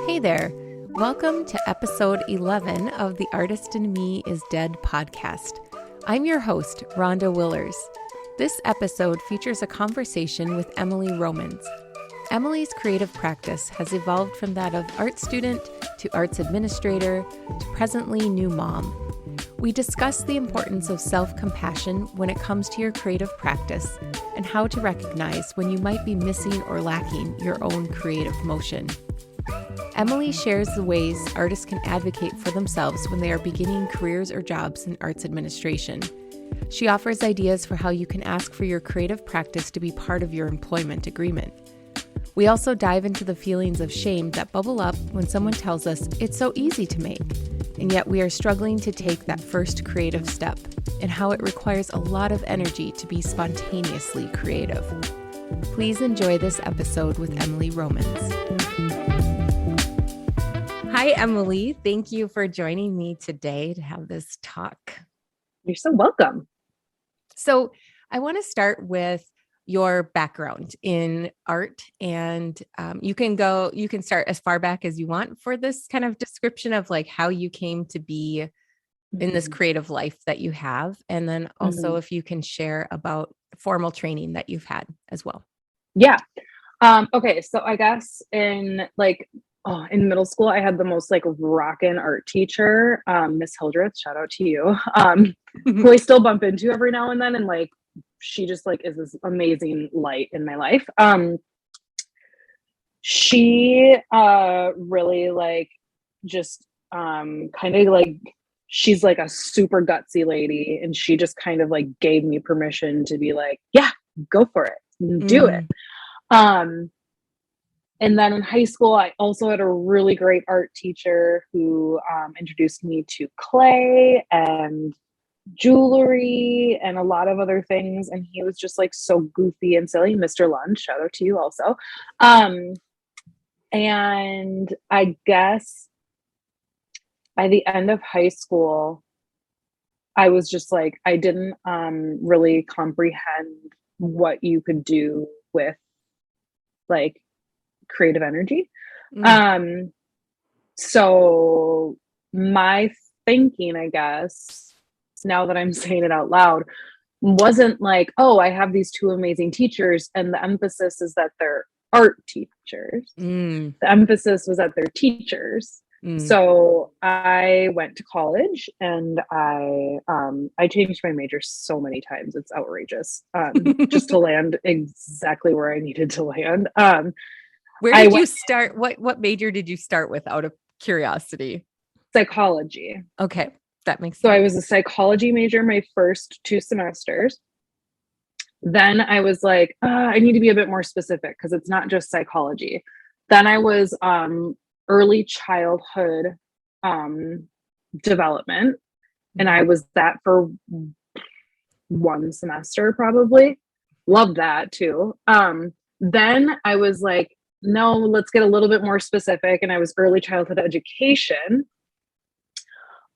Hey there. Welcome to episode 11 of the Artist in Me is Dead podcast. I'm your host, Rhonda Willers. This episode features a conversation with Emily Romens. Emily's creative practice has evolved from that of art student to arts administrator to presently new mom. We discuss the importance of self-compassion when it comes to your creative practice and how to recognize when you might be missing or lacking your own creative motion. Emily shares the ways artists can advocate for themselves when they are beginning careers or jobs in arts administration. She offers ideas for how you can ask for your creative practice to be part of your employment agreement. We also dive into the feelings of shame that bubble up when someone tells us it's so easy to make, and yet we are struggling to take that first creative step, and how it requires a lot of energy to be spontaneously creative. Please enjoy this episode with Emily Romens. Hi, Emily. Thank you for joining me today to have this talk. You're so welcome. So I want to start with your background in art, and you can start as far back as you want for this kind of description of like how you came to be in this creative life that you have. And then also if you can share about formal training that you've had as well. Yeah. Okay. So I guess in middle school, I had the most like rockin' art teacher, Miss Hildreth, shout out to you, who I still bump into every now and then. And like, she just like is this amazing light in my life. She really like just kind of like, she's like a super gutsy lady, and she just kind of like gave me permission to be like, yeah, go for it, do it. And then in high school, I also had a really great art teacher who introduced me to clay and jewelry and a lot of other things. And he was just like so goofy and silly. Mr. Lunch, shout out to you also. And I guess by the end of high school, I was just like, I didn't really comprehend what you could do with like creative energy. So my thinking, I guess, now that I'm saying it out loud, wasn't like, oh, I have these two amazing teachers and the emphasis is that they're art teachers. The emphasis was that they're teachers. So I went to college and I changed my major so many times. It's outrageous. Just to land exactly where I needed to land. Where did you start? What major did you start with out of curiosity? Psychology. Okay. That makes sense. So I was a psychology major my first 2 semesters. Then I was like, I need to be a bit more specific because it's not just psychology. Then I was early childhood development. And I was that for 1 semester probably. Loved that too. Then I was like, no, let's get a little bit more specific. And I was early childhood education.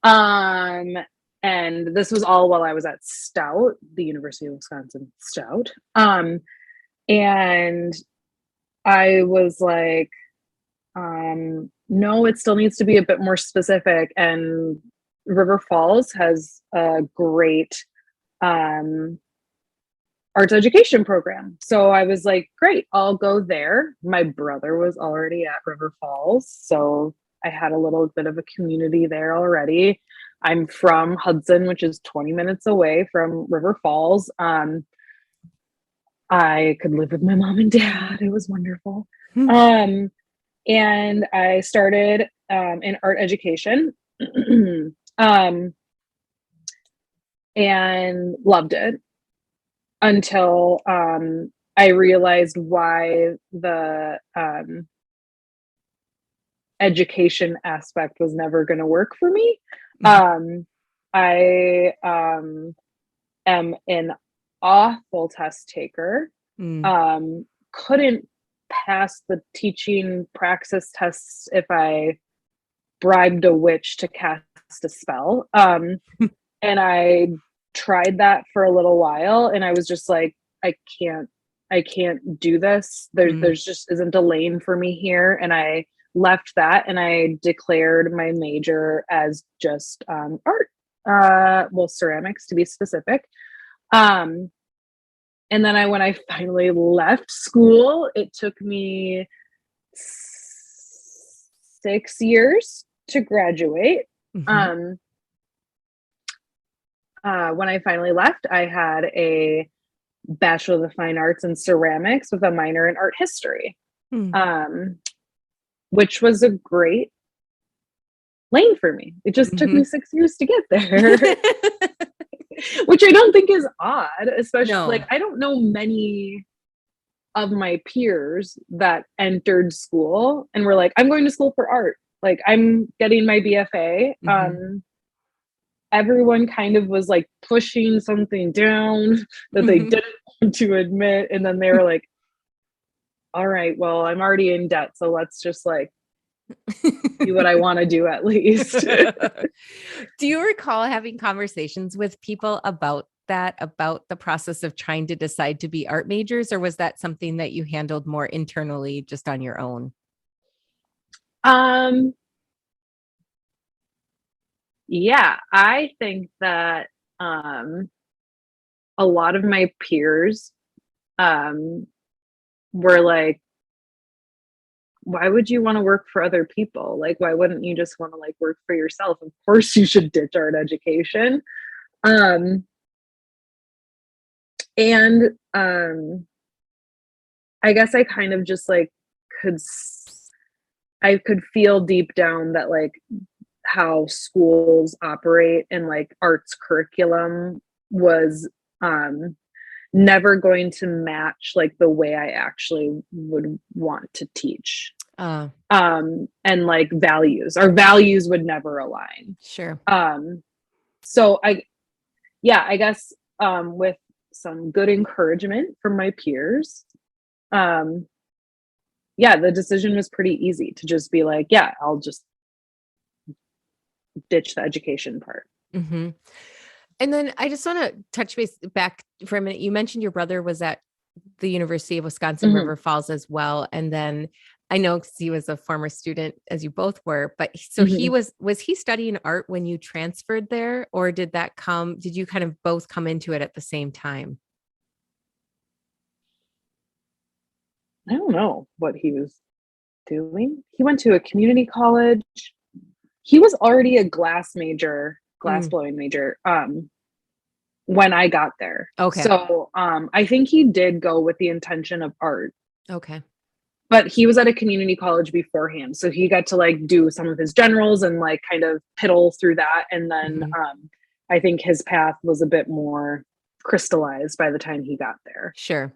And this was all while I was at Stout, the University of Wisconsin Stout. And I was like, no, it still needs to be a bit more specific. And River Falls has a great arts education program. So I was like, great, I'll go there. My brother was already at River Falls, so I had a little bit of a community there already. I'm from Hudson, which is 20 minutes away from River Falls. I could live with my mom and dad. It was wonderful. And I started in art education and loved it until I realized why the education aspect was never going to work for me. I am an awful test taker. Couldn't pass the teaching praxis tests if I bribed a witch to cast a spell. And I tried that for a little while and I was just like, I I can't do this. There's just isn't a lane for me here. And I left that and I declared my major as just art, well, ceramics to be specific. And then when I finally left school, it took me 6 years to graduate. Mm-hmm. When I finally left, I had a Bachelor of Fine Arts in ceramics with a minor in art history, which was a great lane for me. It just took me 6 years to get there, which I don't think is odd, especially like I don't know many of my peers that entered school and were like, I'm going to school for art. Like I'm getting my BFA. Everyone kind of was like pushing something down that they didn't want to admit. And then they were like, all right, well, I'm already in debt. So let's just like do what I want to do at least. Do you recall having conversations with people about that, about the process of trying to decide to be art majors, or was that something that you handled more internally just on your own? Yeah, I think that a lot of my peers were like, why would you want to work for other people? Like, why wouldn't you just want to like work for yourself? Of course you should ditch art education. And I guess I kind of just like I could feel deep down that like how schools operate and like arts curriculum was never going to match like the way I actually would want to teach. And like our values would never align. Sure. So I guess with some good encouragement from my peers, the decision was pretty easy to just be like, yeah, I'll just ditch the education part. Mm-hmm. And then I just want to touch base back for a minute. You mentioned your brother was at the University of Wisconsin, River Falls as well. And then I know he was a former student, as you both were, but so he was he studying art when you transferred there, or did you kind of both come into it at the same time? I don't know what he was doing. He went to a community college. He was already a glass blowing major, when I got there. Okay. So, I think he did go with the intention of art. Okay. But he was at a community college beforehand. So he got to like do some of his generals and like kind of piddle through that. And then, I think his path was a bit more crystallized by the time he got there. Sure.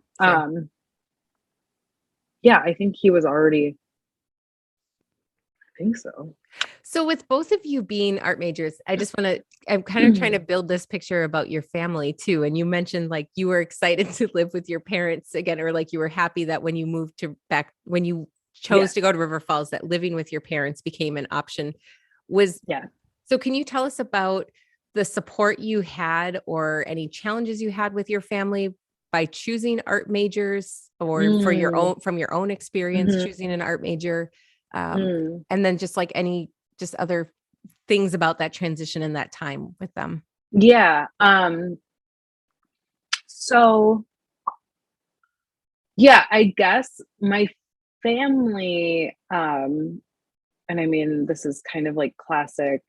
Yeah, I think he was already, I think so. So with both of you being art majors, I'm kind of trying to build this picture about your family too. And you mentioned like you were excited to live with your parents again, or like you were happy that when you chose to go to River Falls, that living with your parents became an option. So can you tell us about the support you had or any challenges you had with your family by choosing art majors, or from your own experience choosing an art major? And then just like just other things about that transition in that time with them. Yeah. So yeah, I guess my family, and I mean, this is kind of like classic,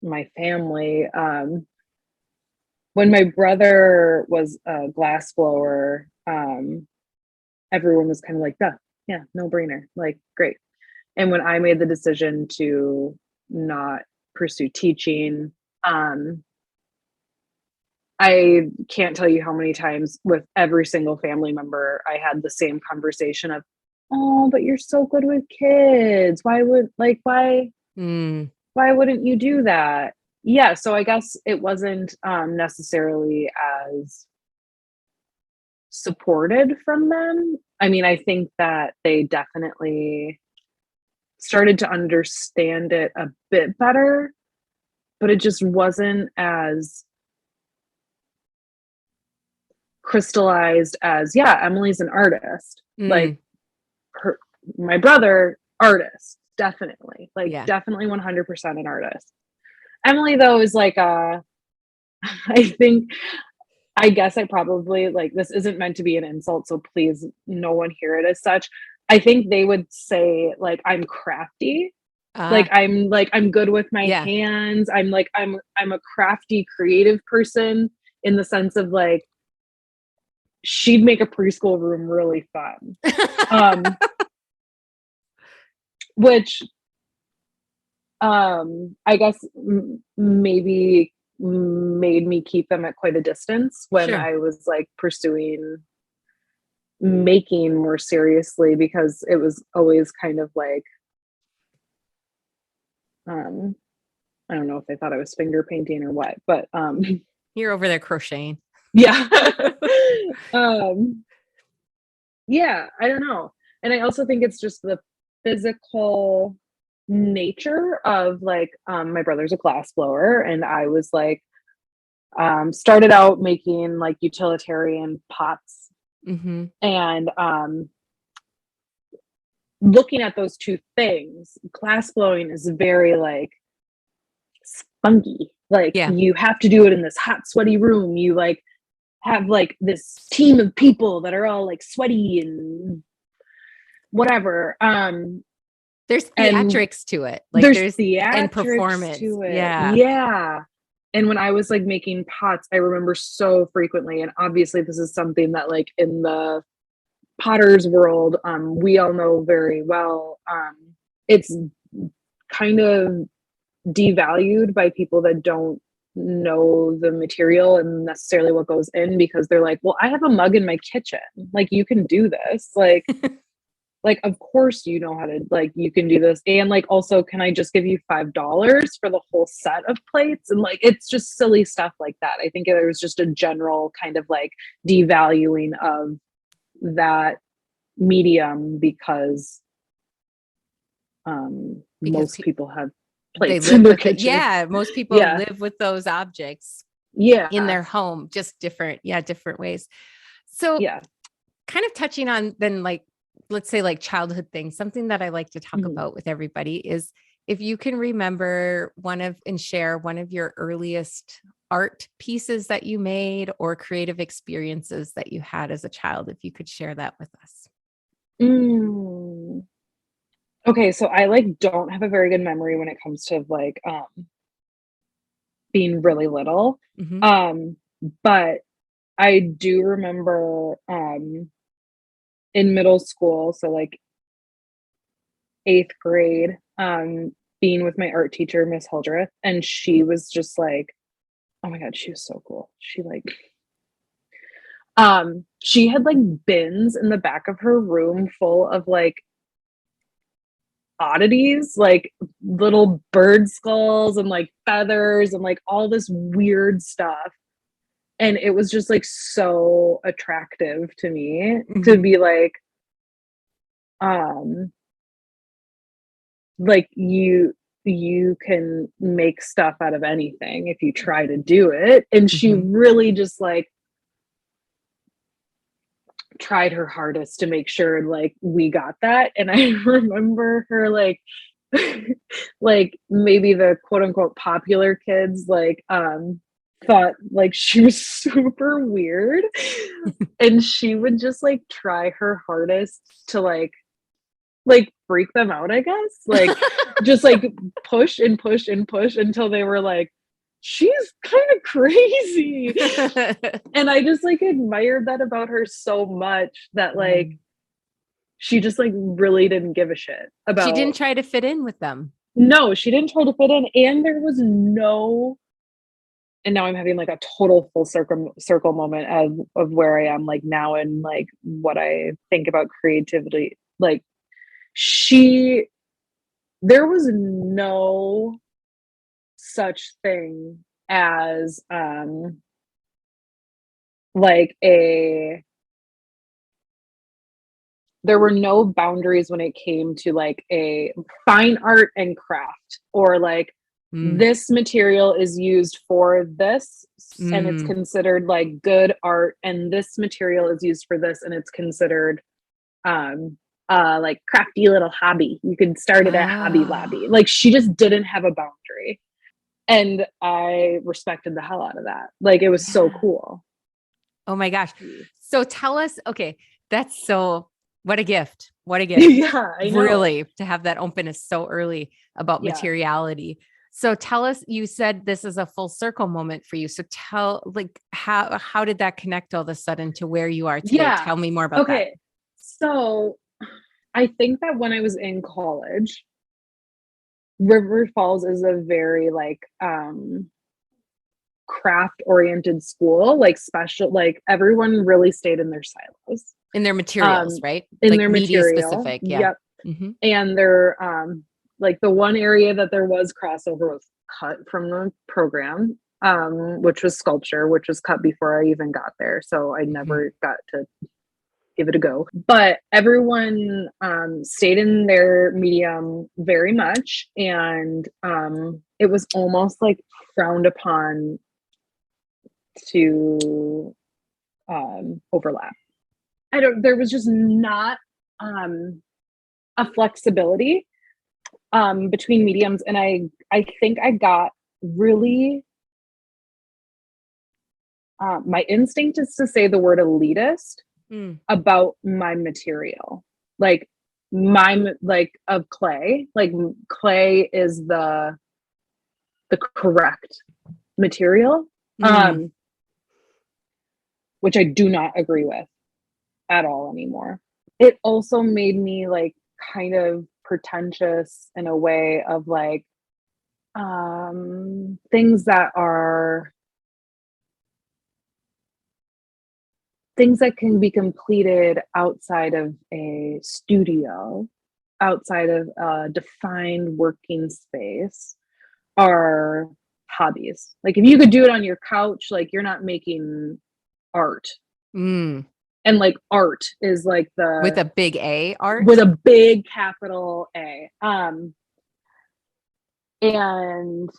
my family, when my brother was a glass blower, everyone was kind of like, yeah, no brainer, like, great. And when I made the decision to not pursue teaching, I can't tell you how many times with every single family member, I had the same conversation of, oh, but you're so good with kids. Why wouldn't you do that? Yeah. So I guess it wasn't necessarily as supported from them. I mean, I think that they definitely started to understand it a bit better, but it just wasn't as crystallized as, yeah, Emily's an artist. Mm. My brother, artist, definitely, Yeah. definitely 100% an artist. Emily, though, is I think, I guess I probably, this isn't meant to be an insult, so please no one hear it as such. I think they would say, I'm crafty. I'm good with my Yeah. hands. I'm a crafty, creative person, in the sense of, she'd make a preschool room really fun. Which, I guess maybe made me keep them at quite a distance when Sure. I was pursuing making more seriously, because it was always kind of I don't know if they thought I was finger painting or what, but You're over there crocheting. yeah. Yeah, I don't know. And I also think it's just the physical nature of my brother's a glass blower, and I was started out making utilitarian pots, Mm-hmm. and looking at those two things, glass blowing is very spunky. Yeah. You have to do it in this hot, sweaty room. You have this team of people that are all sweaty and whatever. There's And theatrics to it. there's There's and theatrics performance. to it. Yeah. Yeah. And when I was making pots, I remember so frequently, and obviously this is something that in the potter's world, we all know very well. It's kind of devalued by people that don't know the material and necessarily what goes in, because they're well, I have a mug in my kitchen. You can do this. Of course you know how to, you can do this. And also, can I just give you $5 for the whole set of plates? And it's just silly stuff like that. I think there was just a general kind of devaluing of that medium, because most people have they plates live in their with it. kitchen. Yeah. Most people Yeah. live with those objects Yeah. in their home, just different ways. So Yeah. kind of touching on then let's say childhood things, something that I like to talk Mhm. about with everybody is if you can remember and share one of your earliest art pieces that you made or creative experiences that you had as a child, if you could share that with us. Okay, so I don't have a very good memory when it comes to being really little. Mm-hmm. But I do remember in middle school, so 8th grade, being with my art teacher, Miss Hildreth, and she was just oh my God, she was so cool. She had bins in the back of her room full of oddities, little bird skulls and feathers and all this weird stuff. And it was just so attractive to me to be um you can make stuff out of anything if you try to do it. And she really just tried her hardest to make sure we got that. And I remember her maybe the quote unquote popular kids thought she was super weird. And she would just try her hardest to freak them out, I guess. Just push and push and push until they were she's kind of crazy. And I just admired that about her so much, that she just really didn't give a shit about. She didn't try to fit in with them. No, she didn't try to fit in. And there was no, and now I'm having a total full circle moment of where I am now, and what I think about creativity. There was no such thing as there were no boundaries when it came to a fine art and craft, or This material is used for this and it's considered like good art, and this material is used for this and it's considered like crafty little hobby. You could start it at Hobby Lobby. Like she just didn't have a boundary. And I respected the hell out of that. Like it was so cool. Oh my gosh. So tell us, okay, what a gift. What a gift. Yeah, I know. Really, to have that openness so early about materiality. So tell us, you said this is a full circle moment for you. So how did that connect all of a sudden to where you are today? Yeah. Tell me more about that. So I think that when I was in college, River Falls is a very like craft oriented school, like special, like everyone really stayed in their silos. In their materials, right? In like their media material. specific. Yeah. Yep. And they're like the one area that there was crossover was cut from the program, which was sculpture, which was cut before I even got there. So I never got to give it a go. But everyone stayed in their medium very much. And it was almost like frowned upon to overlap. There was just not a flexibility between mediums. And I think I got really, my instinct is to say the word elitist about my material, like of clay, like clay is the correct material, which I do not agree with at all anymore. It also made me like kind of pretentious in a way of like things that can be completed outside of a studio, outside of a defined working space, are hobbies. Like if you could do it on your couch, like you're not making art. And like art is like with a big A, art with a big capital A. And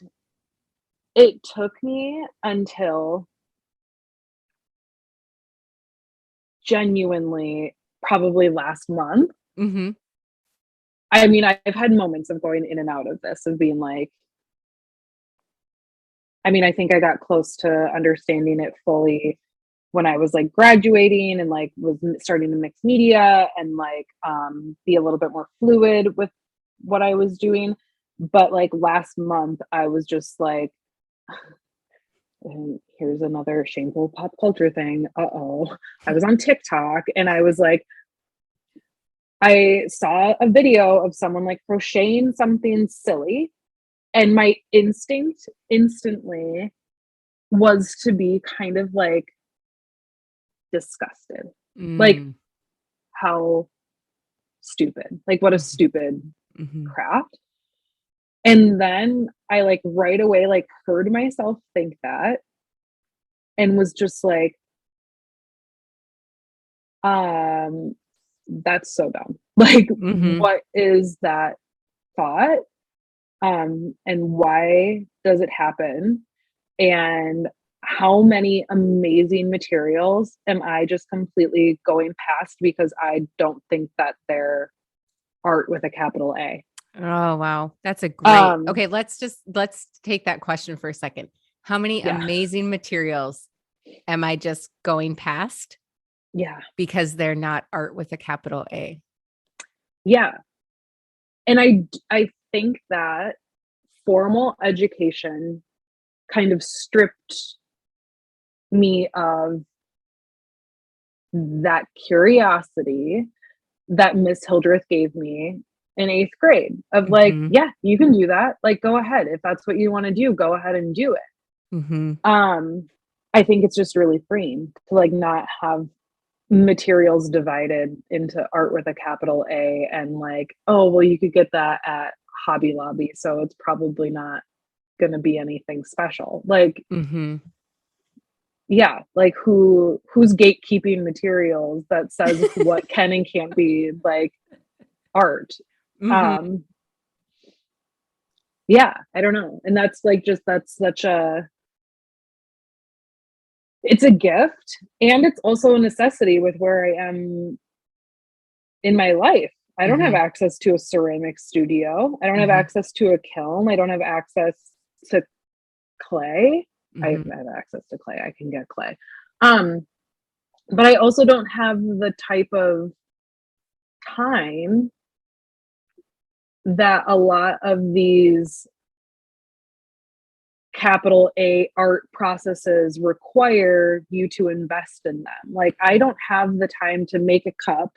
it took me until genuinely probably last month. I mean, I've had moments of going in and out of this, of being like, I mean, I think I got close to understanding it fully when I was like graduating and like was starting to mix media and like be a little bit more fluid with what I was doing. But like last month, I was just like, and here's another shameful pop culture thing. I was on TikTok and I was like, I saw a video of someone like crocheting something silly, and my instinct instantly was to be kind of like disgusted. Like, how stupid. Like, what a stupid craft. And then I like right away like heard myself think that and was just like, that's so dumb. Like, what is that thought? And why does it happen? And how many amazing materials am I just completely going past because I don't think that they're art with a capital A? Oh, wow. That's a great, okay. Let's take that question for a second. How many amazing materials am I just going past? Yeah. Because they're not art with a capital A. Yeah. And I think that formal education kind of stripped me of that curiosity that Miss Hildreth gave me in 8th grade of like, yeah, you can do that. Like, go ahead. If that's what you want to do, go ahead and do it. I think it's just really freeing to like not have materials divided into art with a capital A and like, oh, well, you could get that at Hobby Lobby, so it's probably not going to be anything special. Like, yeah, like who's gatekeeping materials that says what can and can't be like art? yeah, I don't know. And that's like, that's such it's a gift, and it's also a necessity with where I am in my life. I don't have Mm-hmm. access to a ceramic studio. I don't have Mm-hmm. access to a kiln. I don't have access to clay. I Mm-hmm. have access to clay. I can get clay. Um, but I also don't have the type of time that a lot of these capital A art processes require you to invest in them. Like, I don't have the time to make a cup,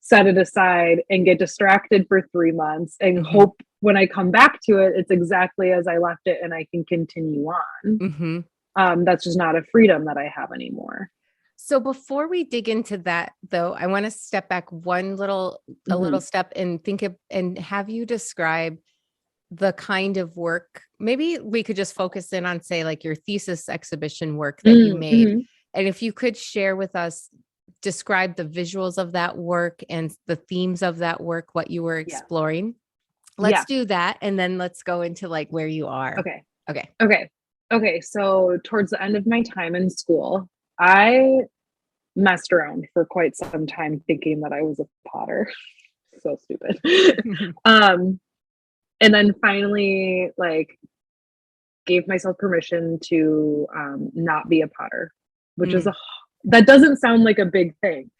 set it aside, and get distracted for 3 months and Mm-hmm. hope when I come back to it, it's exactly as I left it and I can continue on. Mm-hmm. That's just not a freedom that I have anymore. So before we dig into that, though, I want to step back a Mm-hmm. little step and think of, and have you describe the kind of work. Maybe we could just focus in on, say, like your thesis exhibition work that you made. Mm-hmm. And if you could share with us, describe the visuals of that work and the themes of that work, what you were Yeah. exploring. Let's Yeah. do that. And then let's go into like where you are. Okay. Okay. Okay. Okay. So towards the end of my time in school, I messed around for quite some time thinking that I was a potter. So stupid. um, and then finally, like, gave myself permission to not be a potter, which is Mm, that doesn't sound like a big thing.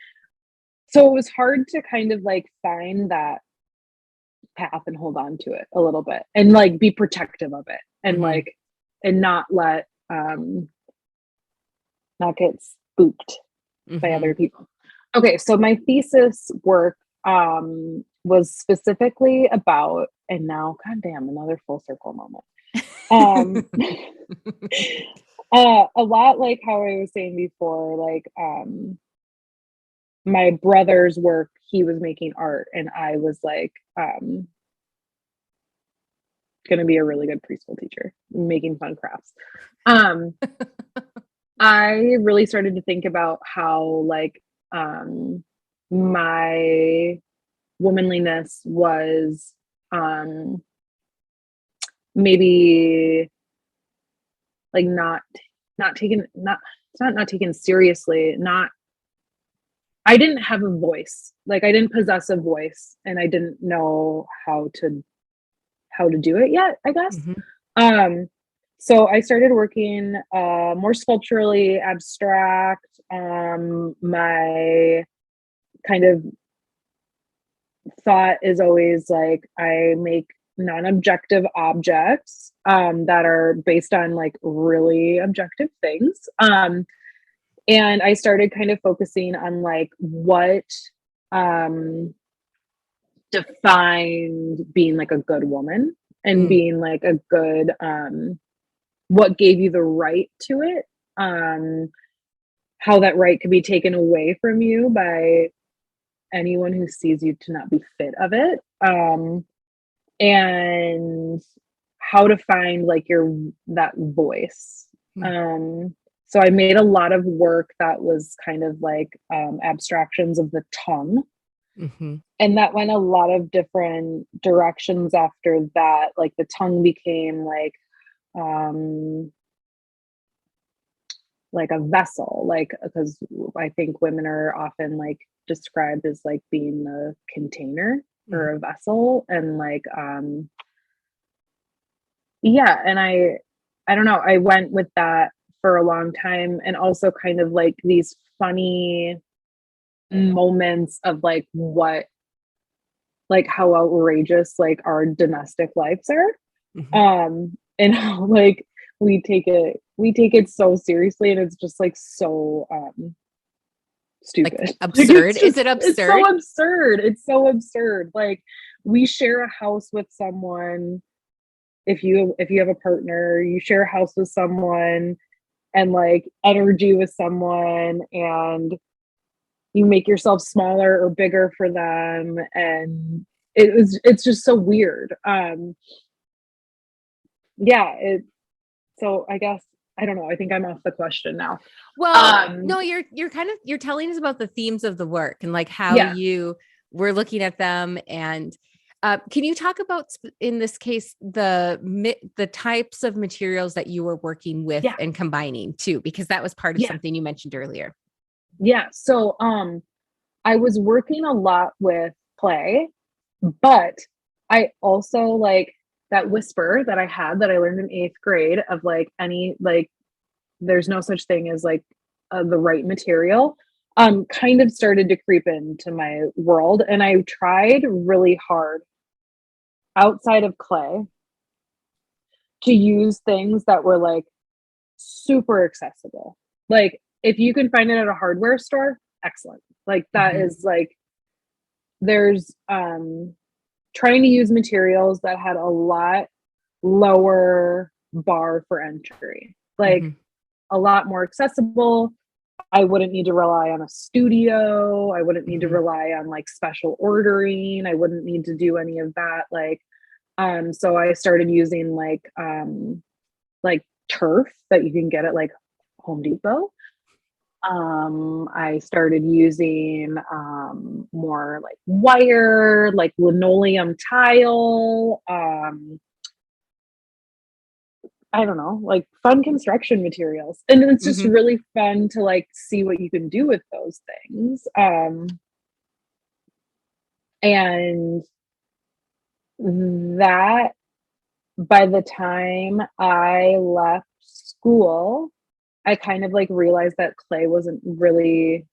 So it was hard to kind of like find that path and hold on to it a little bit and like be protective of it and mhm, like and not let not get spooked by other mhm. people. Okay, so my thesis work was specifically about, and now goddamn, another full circle moment. Um a lot like how I was saying before, like my brother's work, he was making art and I was like gonna be a really good preschool teacher, making fun crafts. Um I really started to think about how like my womanliness was um maybe like not taken, not, it's not taken seriously, not, I didn't have a voice, like I didn't possess a voice and I didn't know how to do it yet, I guess. Mhm, um so I started working more sculpturally abstract. My kind of thought is always like I make non-objective objects that are based on like really objective things. And I started kind of focusing on like what um, defined being like a good woman and mm, being like a good, what gave you the right to it, how that right could be taken away from you by anyone who sees you to not be fit of it, and how to find like your that voice. mm, um so I made a lot of work that was kind of like abstractions of the tongue, mhm, and that went a lot of different directions after that. Like the tongue became um like a vessel, like, because I think women are often like described as like being a container or mhm, a vessel, and like yeah, and I don't know, I went with that for a long time, and also kind of like these funny moments of like what, like how outrageous like our domestic lives are, mhm. and how like we take it so seriously, and it's just like so Like stupid. Like absurd. Is it it's so absurd? absurd. It's so absurd. Like we share a house with someone. If you have a partner, you share a house with someone and like energy with someone, and you make yourself smaller or bigger for them, and it's just so weird. Yeah, it so I guess I don't know. I think I'm off the question now. Well, Um no, you're kind of you're telling us about the themes of the work and like how yeah. you were looking at them. And Can you talk about, in this case, the types of materials that you were working with Yeah. and combining too, because that was part of Yeah. something you mentioned earlier. Yeah. So, I was working a lot with clay, but I also like that whisper that I had that I learned in 8th grade of like there's no such thing as like the right material, kind of started to creep into my world. And I tried really hard outside of clay to use things that were like super accessible. Like if you can find it at a hardware store, excellent. Like that Mhm. is like there's trying to use materials that had a lot lower bar for entry. Like Mhm. a lot more accessible. I wouldn't need to rely on a studio. I wouldn't need to Mhm. rely on like special ordering. I wouldn't need to do any of that. So I started using like turf that you can get at like Home Depot. I started using more like wire, like linoleum tile. I don't know, like fun construction materials. And it's just Mhm. really fun to like see what you can do with those things. And that by the time I left school, I kind of like realized that clay wasn't really,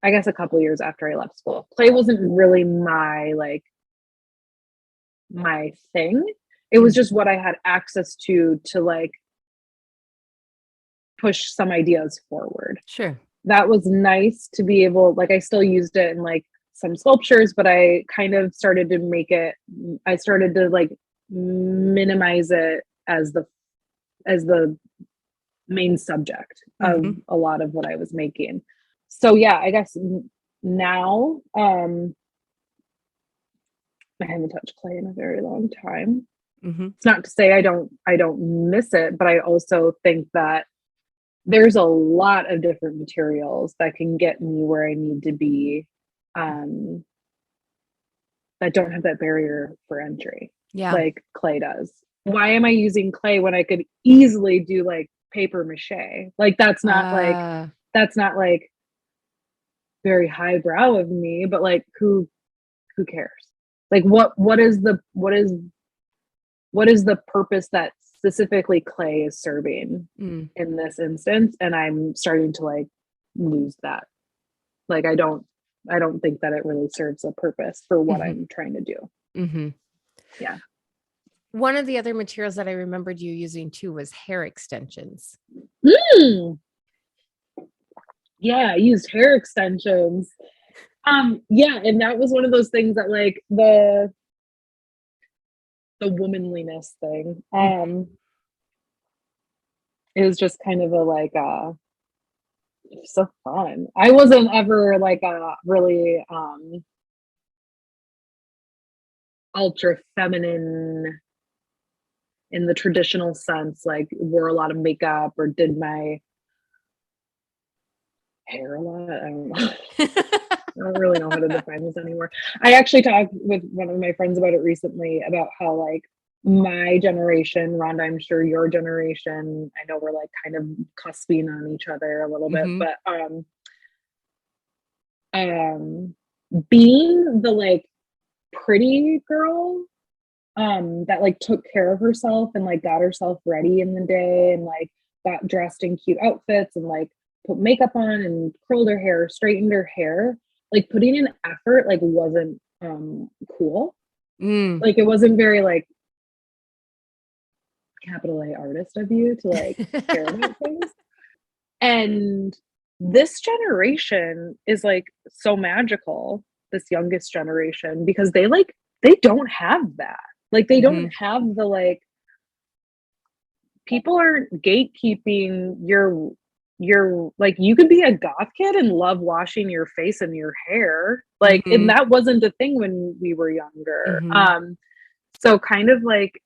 I guess a couple years after I left school, clay wasn't really my thing. It was Mhm. just what I had access to like push some ideas forward. Sure. That was nice to be able, like I still used it in like some sculptures, but I kind of started to make it, I started to like minimize it as the main subject of Mhm. a lot of what I was making. So yeah, I guess now I haven't touched clay in a very long time. Mhm. It's not to say I don't miss it, but I also think that there's a lot of different materials that can get me where I need to be, um, that don't have that barrier for entry Yeah. like clay does. Why am I using clay when I could easily do like paper mache? Like Uh, that's not like very highbrow of me, but like who cares? Like what is the purpose that specifically clay is serving mm, in this instance? And I'm starting to like lose that. Like I don't think that it really serves a purpose for what mhm. I'm trying to do. Mhm. Yeah. One of the other materials that I remembered you using too was hair extensions. Mm, yeah, I used hair extensions. Yeah, and that was one of those things that like the womanliness thing. Mhm. Is just kind of a like so fun. I wasn't ever like a really ultra feminine in the traditional sense, like wore a lot of makeup or did my hair a lot. I don't know. I don't really know how to define this anymore. I actually talked with one of my friends about it recently about how like my generation, Rhonda, I'm sure your generation, I know we're like kind of cusping on each other a little bit, Mhm. but um being the like pretty girl that like took care of herself and like got herself ready in the day and like got dressed in cute outfits and like put makeup on and curled her hair, straightened her hair, like putting in effort like wasn't cool. Mm. Like it wasn't very like capital A artist of you to like care about things. And this generation is like so magical, this youngest generation, because they don't have that. Like they don't Mhm. have the like people aren't gatekeeping your like you could be a goth kid and love washing your face and your hair. Like and Mhm. that wasn't a thing when we were younger. Mhm. So kind of like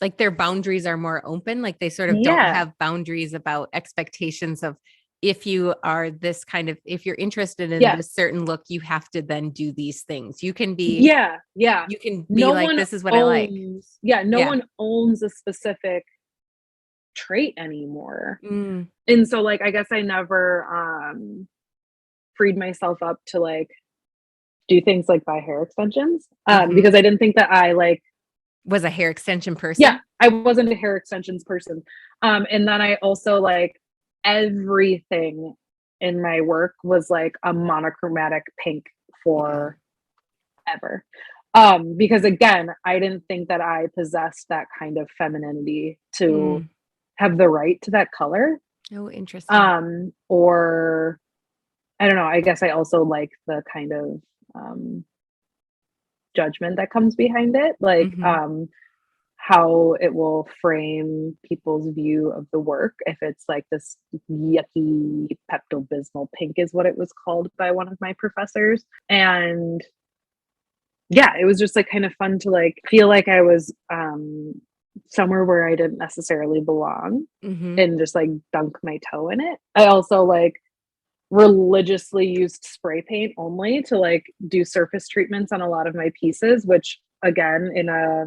Like their boundaries are more open, like they sort of don't yeah, have boundaries about expectations of if you are this kind of, if you're interested in Yes. this certain look, you have to then do these things. You can be, Yeah. you can be No like, one this is what I like. owns, no one owns a specific trait anymore. And so like, I guess I never freed myself up to like do things like buy hair extensions because I didn't think that I like was a hair extension person. Yeah, I wasn't a hair extensions person. And then I also like everything in my work was like a monochromatic pink forever. Because again, I didn't think that I possessed that kind of femininity to have the right to that color. Oh, interesting. Or I don't know, I guess I also like the kind of judgment that comes behind it. Like how it will frame people's view of the work. If it's like this yucky Pepto-Bismol pink is what it was called by one of my professors. And yeah, it was just like kind of fun to like feel like I was somewhere where I didn't necessarily belong and just like dunk my toe in it. I also like religiously used spray paint only to like do surface treatments on a lot of my pieces, which again, in a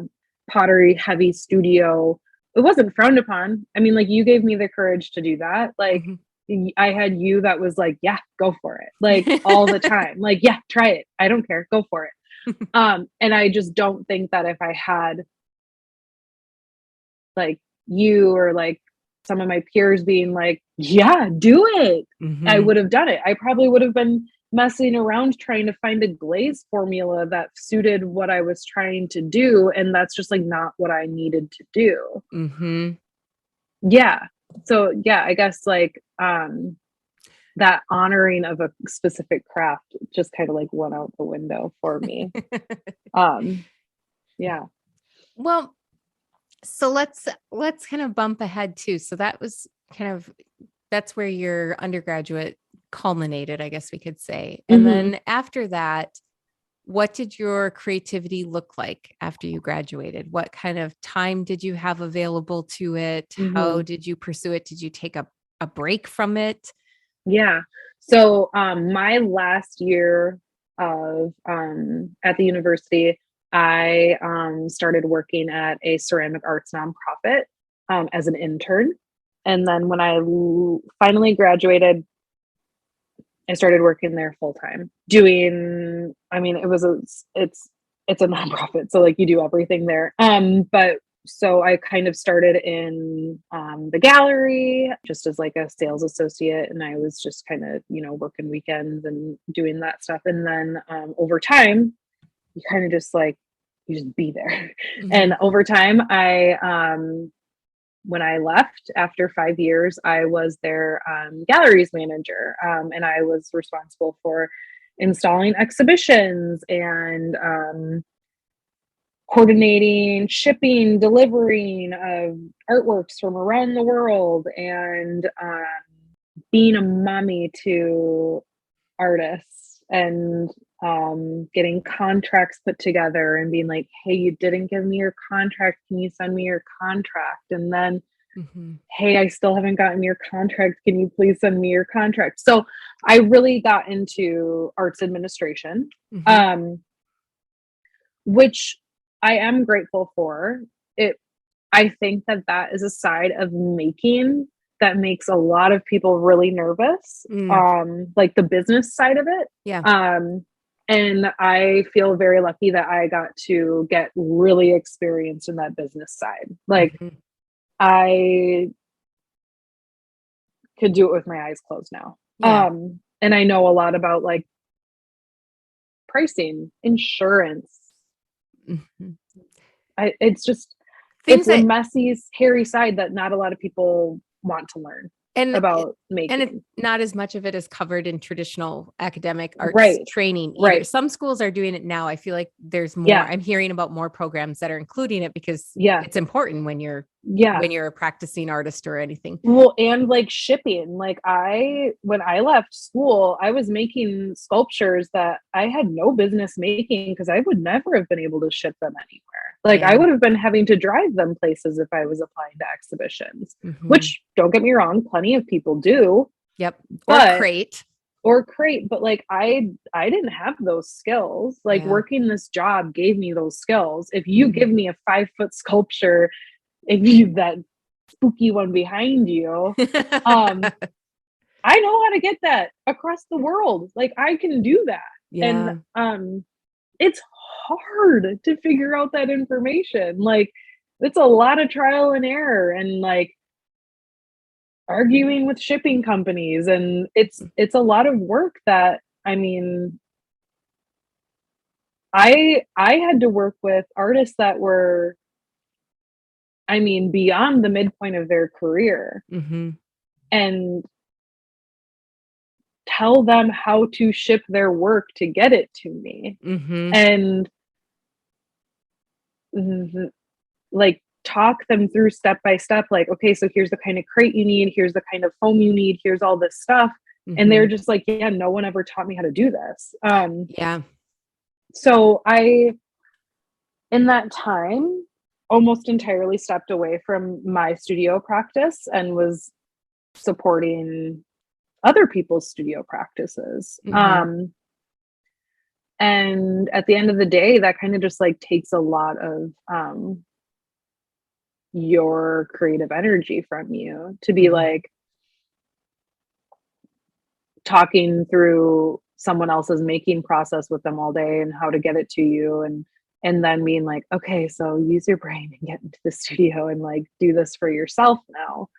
pottery heavy studio, it wasn't frowned upon. I mean, like you gave me the courage to do that. Like I had you that was like, yeah, go for it. Like all the time. Like, yeah, try it. I don't care. Go for it. And I just don't think that if I had like you or like some of my peers being like, yeah, do it, I would have done it. I probably would have been messing around trying to find a glaze formula that suited what I was trying to do. And that's just like not what I needed to do. Yeah. So yeah, I guess like that honoring of a specific craft just kind of like went out the window for me. Yeah. Well, so let's kind of bump ahead too. So that was kind of, that's where your undergraduate culminated, I guess we could say. And then after that, what did your creativity look like after you graduated? What kind of time did you have available to it? How did you pursue it? Did you take a break from it? Yeah. So my last year of at the university, I started working at a ceramic arts nonprofit as an intern. And then when I finally graduated, I started working there full time doing, I mean, it's a nonprofit. So like you do everything there. But so I kind of started in the gallery just as like a sales associate. And I was just kind of, working weekends and doing that stuff. And then over time, you kind of just like, you just be there. And over time, when I left after 5 years, I was their galleries manager. And I was responsible for installing exhibitions and coordinating shipping, delivering of artworks from around the world, and being a mommy to artists and getting contracts put together and being like, hey, you didn't give me your contract. Can you send me your contract? And then, hey, I still haven't gotten your contract. Can you please send me your contract? So I really got into arts administration, which I am grateful for. I think that is a side of making that makes a lot of people really nervous, like the business side of it. Yeah. And I feel very lucky that I got to get really experienced in that business side. Like I could do it with my eyes closed now. Yeah. And I know a lot about like pricing, insurance. It's just, it's a messy, hairy side that not a lot of people want to learn about making. And not as much of it is covered in traditional academic arts training either. Some schools are doing it now. I feel like there's more. I'm hearing about more programs that are including it because it's important when you're a practicing artist or anything. Well, and like shipping, like when I left school, I was making sculptures that I had no business making because I would never have been able to ship them anywhere. Like I would have been having to drive them places if I was applying to exhibitions, which don't get me wrong, plenty of people do. Yep. But Or crate, but like I didn't have those skills. Like Yeah. working this job gave me those skills. If you give me a 5-foot sculpture, if you that spooky one behind you, I know how to get that across the world. Like I can do that. Yeah. And it's hard to figure out that information. Like it's a lot of trial and error and like arguing with shipping companies, and it's a lot of work that, I mean, I had to work with artists that were, I mean, beyond the midpoint of their career, and tell them how to ship their work to get it to me. And like talk them through step by step, like, okay, so here's the kind of crate you need, here's the kind of foam you need, here's all this stuff. And they're just like, yeah, no one ever taught me how to do this. So I, in that time, almost entirely stepped away from my studio practice and was supporting other people's studio practices. And at the end of the day, that kind of just like takes a lot of your creative energy from you to be like talking through someone else's making process with them all day and how to get it to you, and then being like, okay, so use your brain and get into the studio and like do this for yourself now.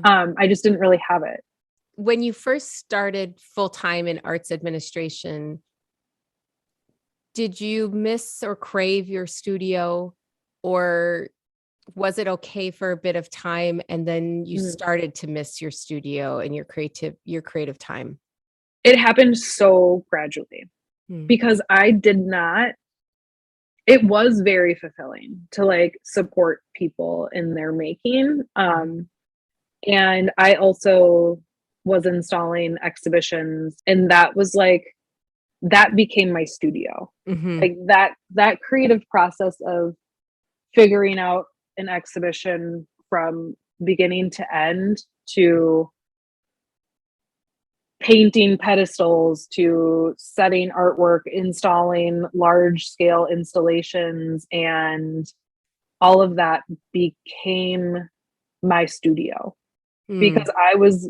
I just didn't really have it. When you first started full-time in arts administration, did you miss or crave your studio, or was it okay for a bit of time and then you started to miss your studio and your creative time? It happened so gradually because I did not, it was very fulfilling to like support people in their making. And I also was installing exhibitions, and that was like, that became my studio. Like that creative process of figuring out an exhibition from beginning to end, to painting pedestals, to setting artwork, installing large scale installations, and all of that became my studio because I was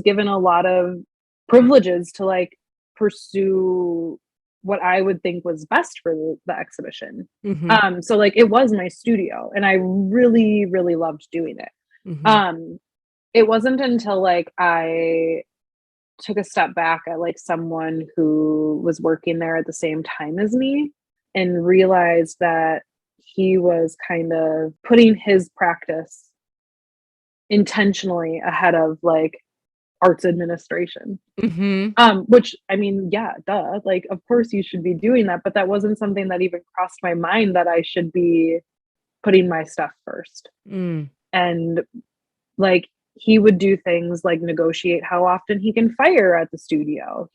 given a lot of privileges to like pursue what I would think was best for the exhibition. So like it was my studio and I really, really loved doing it. It wasn't until like I took a step back at like someone who was working there at the same time as me and realized that he was kind of putting his practice intentionally ahead of like arts administration. Which, I mean, yeah, duh, like of course you should be doing that, but that wasn't something that even crossed my mind, that I should be putting my stuff first. And like he would do things like negotiate how often he can fire at the studio.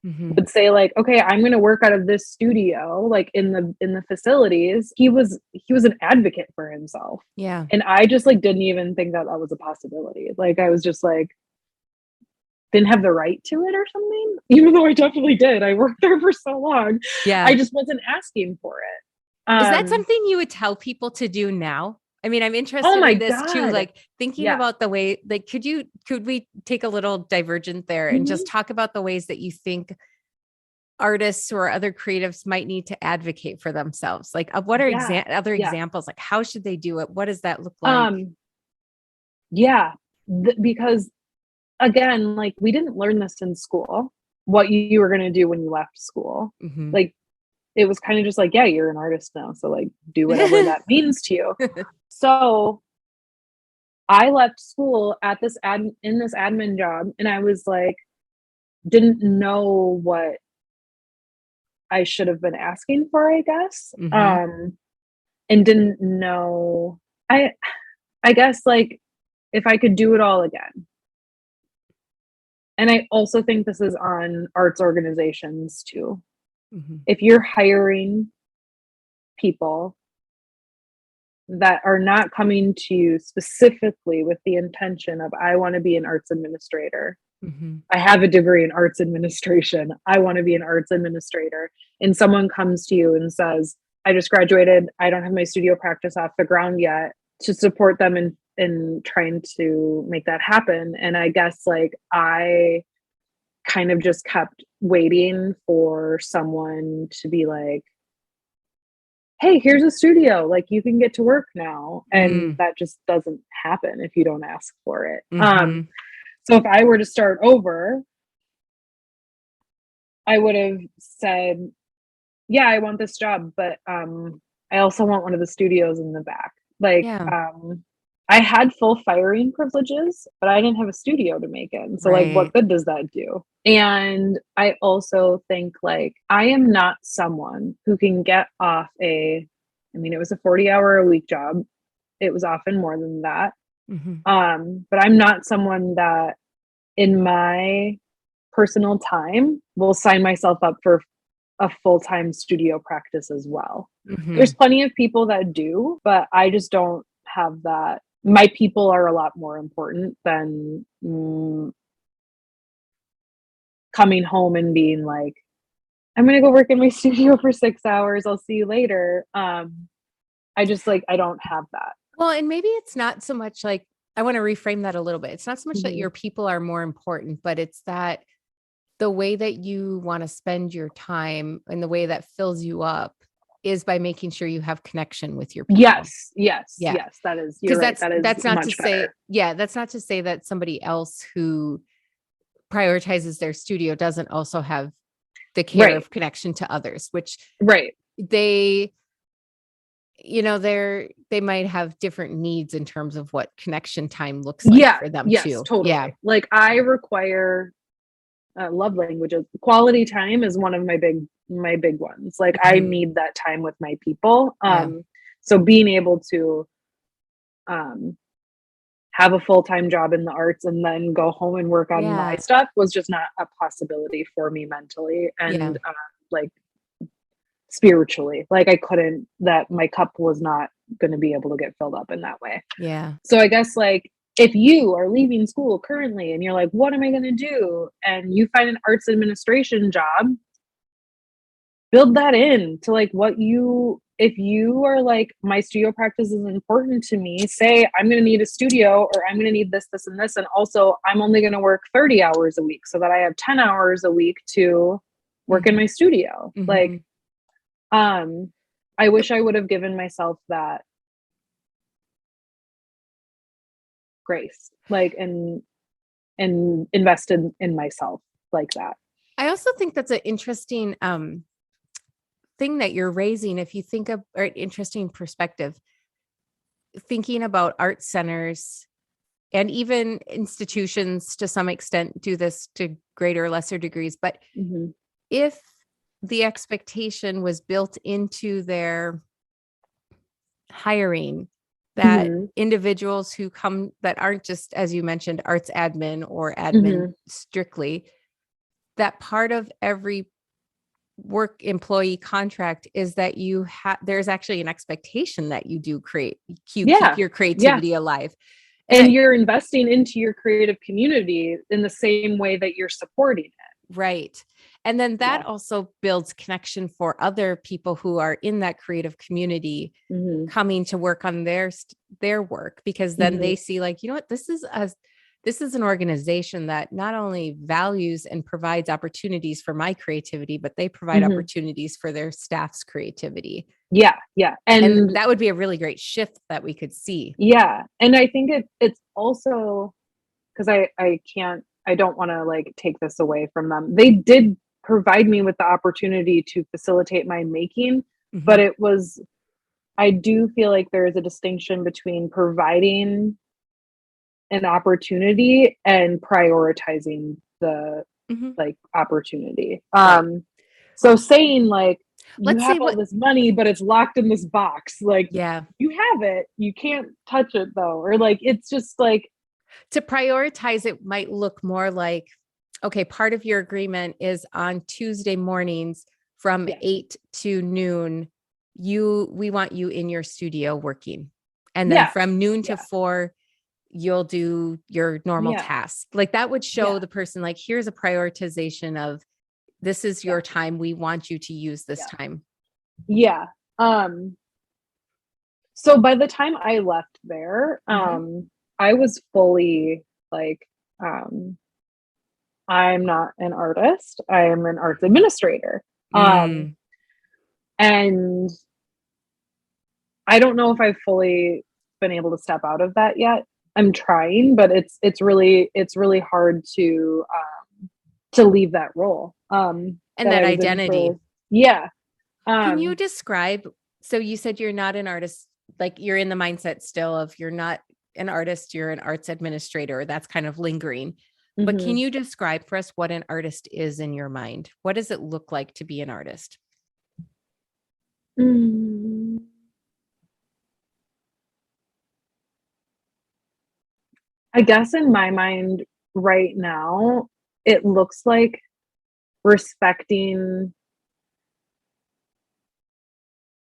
Would say like, okay, I'm going to work out of this studio, like in the facilities. He was an advocate for himself. And I just like didn't even think that was a possibility. Like I was just like, didn't have the right to it or something, even though I definitely did. I worked there for so long. I just wasn't asking for it. Is that something you would tell people to do now? I mean, I'm interested in this too, like thinking about the way, like, could we take a little divergent there and just talk about the ways that you think artists or other creatives might need to advocate for themselves? Like what are other examples? Like how should they do it? What does that look like? Because again, like we didn't learn this in school, what you were going to do when you left school. Like it was kind of just like, yeah, you're an artist now, so like do whatever that means to you. So I left school at in this admin job, and I was like, didn't know what I should have been asking for, I guess. And didn't know, I guess like if I could do it all again. And I also think this is on arts organizations too. If you're hiring people that are not coming to you specifically with the intention of, I want to be an arts administrator. Mm-hmm. I have a degree in arts administration. I want to be an arts administrator. And someone comes to you and says, I just graduated. I don't have my studio practice off the ground yet, to support them in trying to make that happen. And I guess like I kind of just kept waiting for someone to be like, hey, here's a studio, like you can get to work now. And that just doesn't happen if you don't ask for it. Mm-hmm. So if I were to start over, I would have said, yeah, I want this job, but I also want one of the studios in the back. Like, Yeah. I had full firing privileges, but I didn't have a studio to make it. So like, what good does that do? And I also think like, I am not someone who can get off it was a 40-hour-a-week job. It was often more than that. Mm-hmm. But I'm not someone that in my personal time will sign myself up for a full-time studio practice as well. Mm-hmm. There's plenty of people that do, but I just don't have that. My people are a lot more important than coming home and being like, I'm going to go work in my studio for 6 hours. I'll see you later. I just like, I don't have that. Well, and maybe it's not so much like, I want to reframe that a little bit. It's not so much that Mhm. your people are more important, but it's that the way that you want to spend your time and the way that fills you up is by making sure you have connection with your people. Yes. Yeah. That is, you're right. That's not to say, better. yeah, that's not to say that somebody else who prioritizes their studio doesn't also have the care of connection to others, which they, they might have different needs in terms of what connection time looks like for them too. Totally. Yeah. Like I require love languages. Quality time is one of my big ones. Like I need that time with my people. So being able to have a full-time job in the arts and then go home and work on my stuff was just not a possibility for me mentally and like spiritually. Like I couldn't, that my cup was not going to be able to get filled up in that way. Yeah. So I guess like if you are leaving school currently and you're like, what am I going to do? And you find an arts administration job, build that in to like if you are like, my studio practice is important to me, say I'm going to need a studio or I'm going to need this, this, and this. And also I'm only going to work 30 hours a week so that I have 10 hours a week to work in my studio. Like, I wish I would have given myself that grace, like, and invested in myself like that. I also think that's an interesting thing that you're raising. If you think of or interesting perspective, thinking about art centers and even institutions to some extent do this to greater or lesser degrees. But if the expectation was built into their hiring that individuals who come that aren't just, as you mentioned, arts admin or admin strictly, that part of every work employee contract is that there's actually an expectation that you do keep your creativity alive. And you're investing into your creative community in the same way that you're supporting it. Right. And then that also builds connection for other people who are in that creative community coming to work on their work, because then they see like, you know what, this is an organization that not only values and provides opportunities for my creativity, but they provide opportunities for their staff's creativity. Yeah. And that would be a really great shift that we could see. Yeah. And I think it's also because I don't want to like take this away from them. They did provide me with the opportunity to facilitate my making, but I do feel like there is a distinction between providing an opportunity and prioritizing the like opportunity. So saying like, you have all this money, but it's locked in this box. Like, you have it, you can't touch it though. Or like, it's just like, to prioritize it might look more like, okay, part of your agreement is on Tuesday mornings from 8 to noon. We want you in your studio working. And then from noon to 4, you'll do your normal tasks. Like that would show the person like, here's a prioritization of this is your time. We want you to use this time. Yeah. So by the time I left there, I was fully like, I'm not an artist. I am an arts administrator. And I don't know if I've fully been able to step out of that yet. I'm trying, but it's really hard to leave that role. And that identity. Can you describe, so you said you're not an artist, like you're in the mindset still of you're not an artist, you're an arts administrator. That's kind of lingering. But can you describe for us what an artist is in your mind? What does it look like to be an artist? I guess in my mind right now, it looks like respecting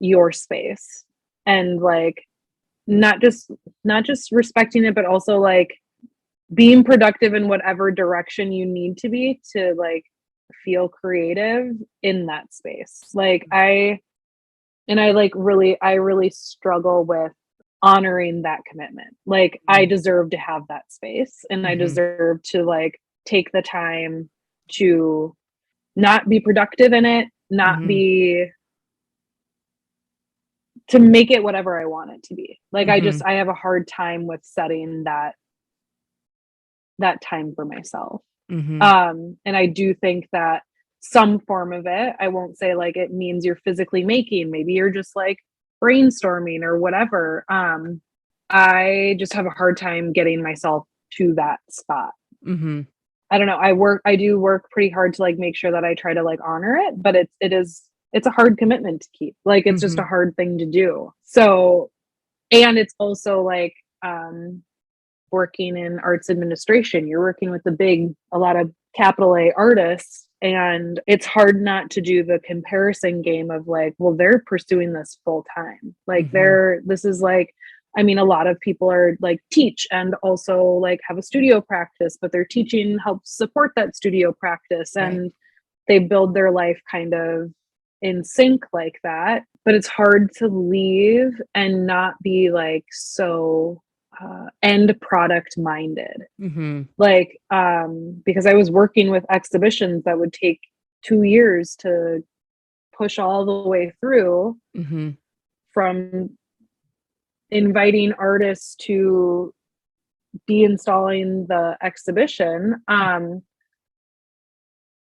your space and like not just respecting it, but also like being productive in whatever direction you need to be to like feel creative in that space. Like I really struggle with honoring that commitment. Like I deserve to have that space and I deserve to like take the time to not be productive in it, not be to make it whatever I want it to be. Like I have a hard time with setting that time for myself. And I do think that some form of it, I won't say like it means you're physically making, maybe you're just like brainstorming or whatever. I just have a hard time getting myself to that spot. I don't know. I do work pretty hard to like make sure that I try to like honor it, but it's a hard commitment to keep. Like it's just a hard thing to do. So, and it's also like, working in arts administration, you're working with a lot of capital A artists, and it's hard not to do the comparison game of like, well, they're pursuing this full time. Like this is like, I mean, a lot of people are like teach and also like have a studio practice, but their teaching helps support that studio practice and they build their life kind of in sync like that. But it's hard to leave and not be like so end product minded. Like because I was working with exhibitions that would take 2 years to push all the way through, from inviting artists to be installing the exhibition.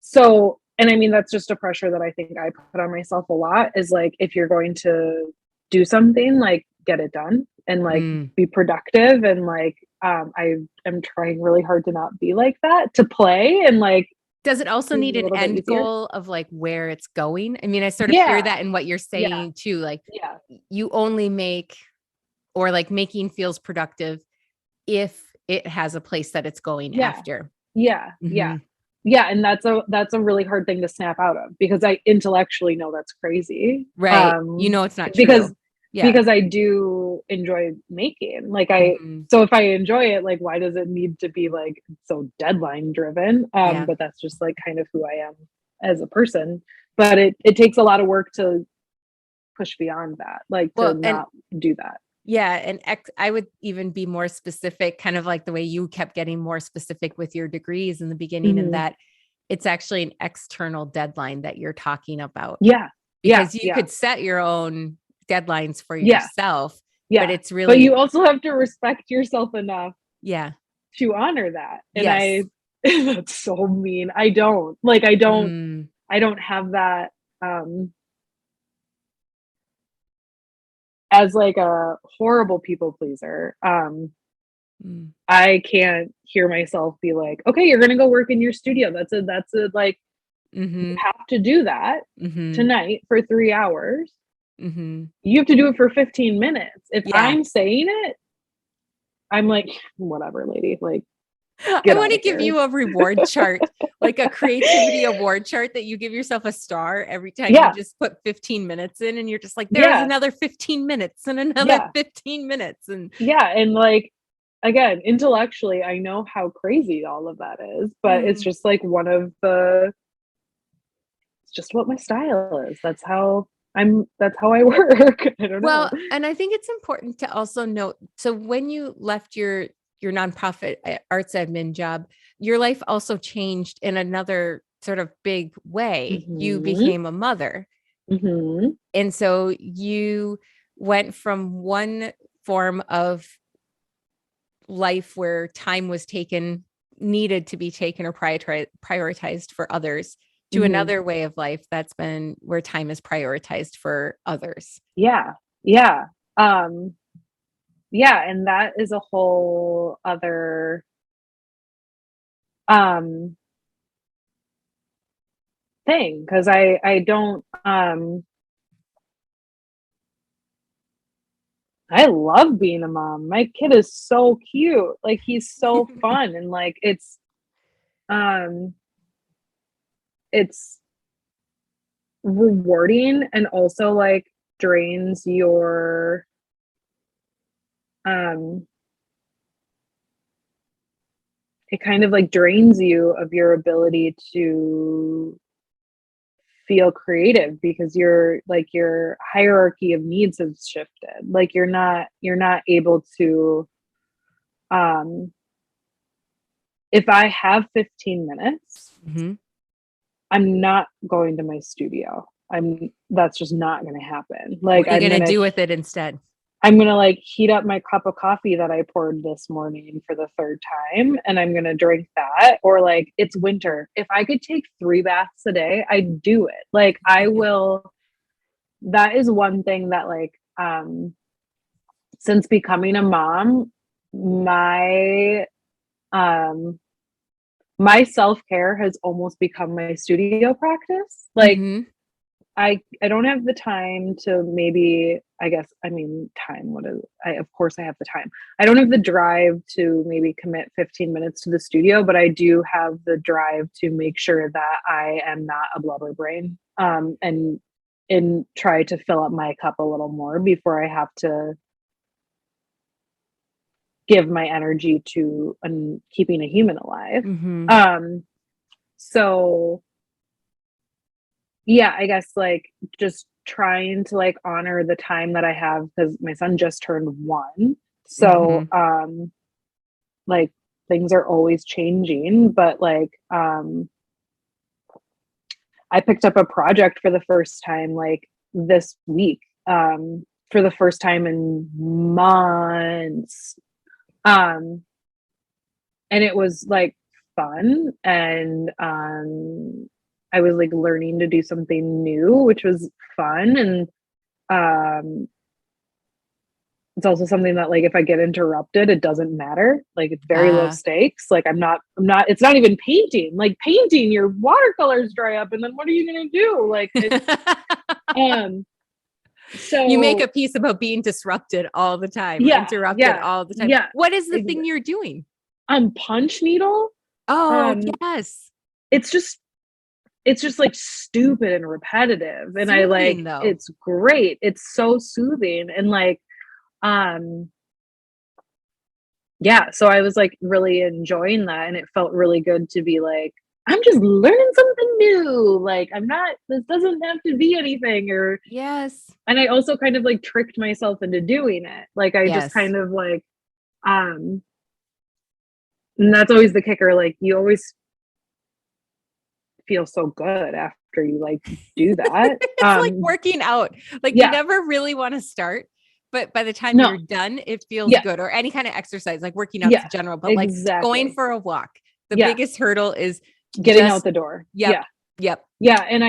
So, and I mean, that's just a pressure that I think I put on myself a lot, is like, if you're going to do something, like get it done and like be productive. And like, I am trying really hard to not be like that, to play. And like, does it also need an end goal of like where it's going? I mean, I sort of hear that in what you're saying too. Like you only make, or like making feels productive if it has a place that it's going after. Yeah. And that's a really hard thing to snap out of, because I intellectually know that's crazy. Right. It's not because true. Because I do enjoy making, like so if I enjoy it, like why does it need to be like so deadline driven? But that's just like kind of who I am as a person. But it takes a lot of work to push beyond that, like to not do that. Yeah. And I would even be more specific, kind of like the way you kept getting more specific with your degrees in the beginning, and that it's actually an external deadline that you're talking about. Because you could set your own deadlines for yourself, but it's really, but you also have to respect yourself enough to honor that. And that's so mean. I don't have that as like a horrible people pleaser. I can't hear myself be like, okay, you're gonna go work in your studio, that's a like you have to do that tonight for 3 hours. You have to do it for 15 minutes. If I'm saying it, I'm like, whatever, lady, like I want to give you a reward chart, like a creativity award chart that you give yourself a star every time you just put 15 minutes in, and you're just like, there's another 15 minutes and another 15 minutes. And and like, again, intellectually, I know how crazy all of that is, but it's just like it's just what my style is. That's how I work. I don't know. And I think it's important to also note, so when you left your nonprofit arts admin job, your life also changed in another sort of big way. You became a mother. And so you went from one form of life where time was needed to be taken or prioritized for others, to another way of life that's been where time is prioritized for others. Yeah. And that is a whole other thing, because I don't I love being a mom. My kid is so cute. Like, he's so fun, and like it's rewarding, and also like drains your it kind of like drains you of your ability to feel creative, because your hierarchy of needs has shifted. Like, you're not able to if I have 15 minutes, I'm not going to my studio. That's just not going to happen. Like, what are you going to do with it instead? I'm going to like heat up my cup of coffee that I poured this morning for the third time, and I'm going to drink that. Or like, it's winter. If I could take 3 baths a day, I'd do it. Like, I will. That is one thing that like, since becoming a mom, my self-care has almost become my studio practice. Like, I don't have the time to of course I have the time. I don't have the drive to maybe commit 15 minutes to the studio, but I do have the drive to make sure that I am not a blubber brain, and try to fill up my cup a little more before I have to give my energy to keeping a human alive. So yeah, I guess like just trying to like honor the time that I have, because my son just turned 1. So like, things are always changing, but like I picked up a project for the first time like this week, for the first time in months. And it was like fun, and I was like learning to do something new, which was fun. And it's also something that like, if I get interrupted, it doesn't matter. Like, it's very low stakes. Like, I'm not, it's not even painting. Like, painting, your watercolors dry up, and then what are you going to do? Like, so you make a piece about being disrupted all the time, interrupted all the time. What is the thing you're doing? Punch needle. Yes. It's just like stupid and repetitive, and soothing, it's great. It's so soothing, and like, so I was like really enjoying that, and it felt really good to be like, I'm just learning something new. Like, this doesn't have to be anything, or and I also kind of like tricked myself into doing it. Like, I just kind of like, and that's always the kicker. Like, you always feel so good after you like do that. It's like working out. Like, you never really want to start, but by the time you're done, it feels good. Or any kind of exercise, like working out in general, but like going for a walk. The biggest hurdle is getting out the door. Yep. And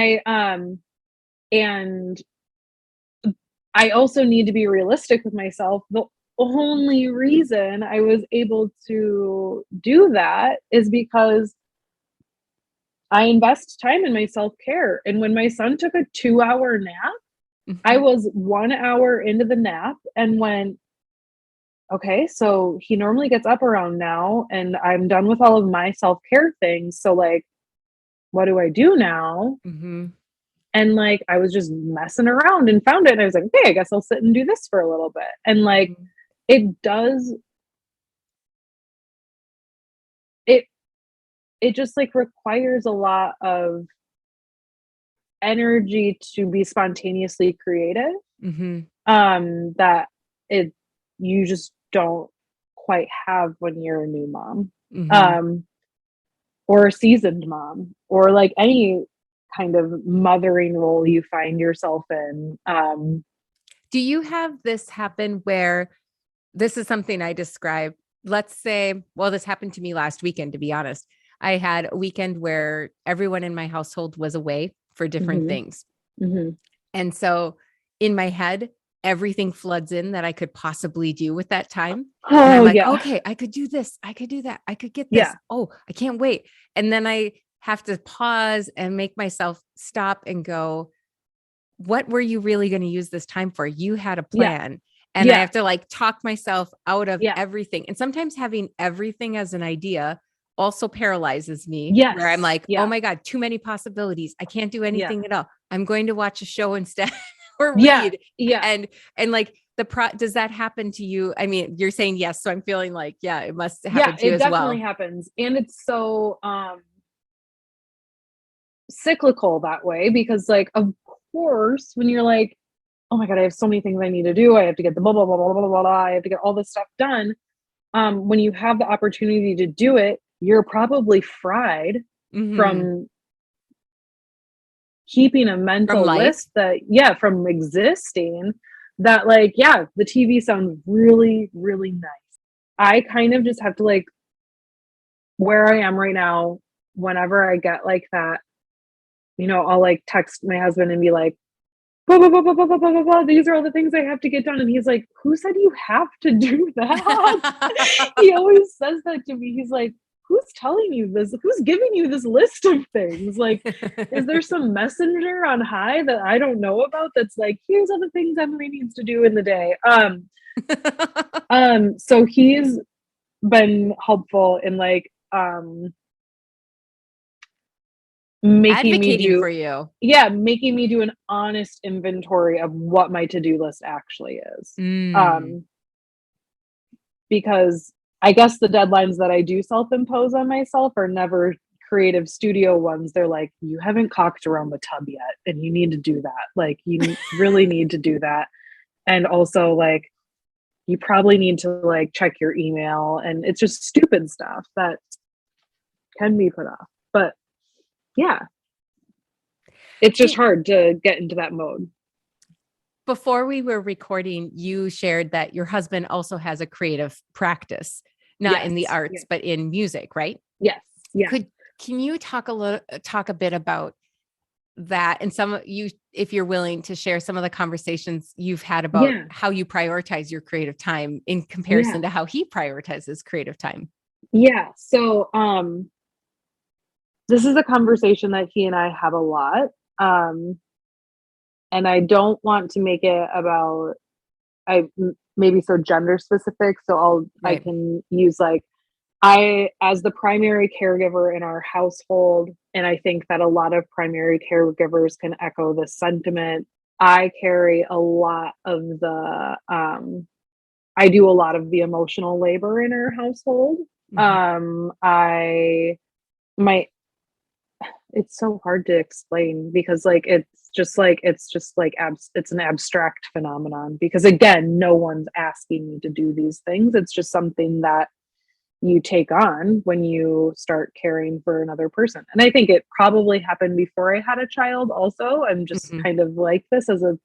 I also need to be realistic with myself. The only reason I was able to do that is because I invest time in my self-care. And when my son took a 2-hour nap, I was 1 hour into the nap and went, okay, so he normally gets up around now and I'm done with all of my self-care things. So like, what do I do now? Mm-hmm. And like, I was just messing around and found it. And I was like, okay, I guess I'll sit and do this for a little bit. And like, it does, it, it just like requires a lot of energy to be spontaneously creative. Mm-hmm. That it, you just don't quite have when you're a new mom. Mm-hmm. Um, or a seasoned mom or like any kind of mothering role you find yourself in. Do you have this happen where this is something I describe? Let's say, well, this happened to me last weekend, to be honest. I had a weekend where everyone in my household was away for different Mhm, things. mhm. And so in my head, everything floods in that I could possibly do with that time. And I'm Oh, like, yeah. okay, I could do this. I could do that. I could get this. Yeah. Oh, I can't wait. And then I have to pause and make myself stop and go, what were you really going to use this time for? You had a Yeah. plan. And I Yeah. have to like talk myself out of Yeah. everything. And sometimes having everything as an idea also paralyzes me, where I'm Yes. like, oh Yeah. my God, too many possibilities. I can't do Yeah. anything at all. I'm going to watch a show instead or Yeah. read. Yeah. And like does that happen to you? I mean, you're saying yes. So I'm feeling like, yeah, it must Yeah. happen to you It as definitely well. happens. And it's so cyclical that way because like of course when you're like, oh my God, I have so many things I need to do. I have to get the blah blah blah blah blah blah blah. I have to get all this stuff done. When you have the opportunity to do it, you're probably fried Mm-hmm. from keeping a From mental life. list that, yeah, from existing that, like, yeah, the TV sounds really, really nice. I kind of just have to, like, where I am right now, whenever I get like that, I'll like text my husband and be like, blah, blah, blah, blah, blah, blah, blah, blah, blah. These are all the things I have to get done. And he's like, who said you have to do that? He always says that to me. He's like, who's telling you this? Who's giving you this list of things? Like, is there some messenger on high that I don't know about that's like, here's all the things Emily needs to do in the day? So he's been helpful in like making me Advocating do for you. yeah, making me do an honest inventory of what my to-do list actually is. Mm. Um, because I guess the deadlines that I do self-impose on myself are never creative studio ones. They're like, you haven't caulked around the tub yet, and you need to do that. Like, you really need to do that. And also, like, you probably need to like check your email, and it's just stupid stuff that can be put off. But yeah, it's just Hey, hard to get into that mode. before we were recording, you shared that your husband also has a creative practice, not in the Yes. arts, Yes. but in music, right? Yes. Yeah. Could can you talk a bit about that and if you're willing to share some of the conversations you've had about Yeah. how you prioritize your creative time in Yeah. comparison to how he prioritizes creative time? Yeah. So this is a conversation that he and I have a lot. Um and I don't want to make it about maybe so gender specific, so I Right. can use like I as the primary caregiver in our household, and I think that a lot of primary caregivers can echo this sentiment. I carry a lot of the I do a lot of the emotional labor in our household. Mhm. I my It's so hard to explain because like it's an abstract phenomenon because again, no one's asking you to do these things. It's just something that you take on when you start caring for another person. And I think it probably happened before I had a child also. I'm just Mhm. kind of like this as a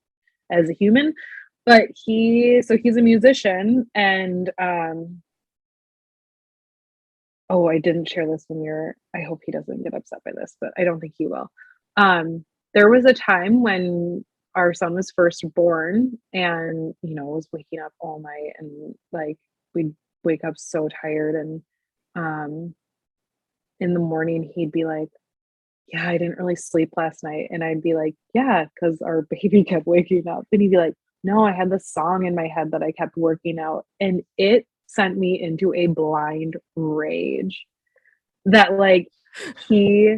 human. But he's a musician and oh, I didn't share this when you're I hope he doesn't get upset by this, but I don't think he will. There was a time when our son was first born and, was waking up all night and like we'd wake up so tired and um in the morning he'd be like, "Yeah, I didn't really sleep last night." And I'd be like, "Yeah, because our baby kept waking up." And he'd be like, no, I had this song in my head that I kept working out, and it sent me into a blind rage that like he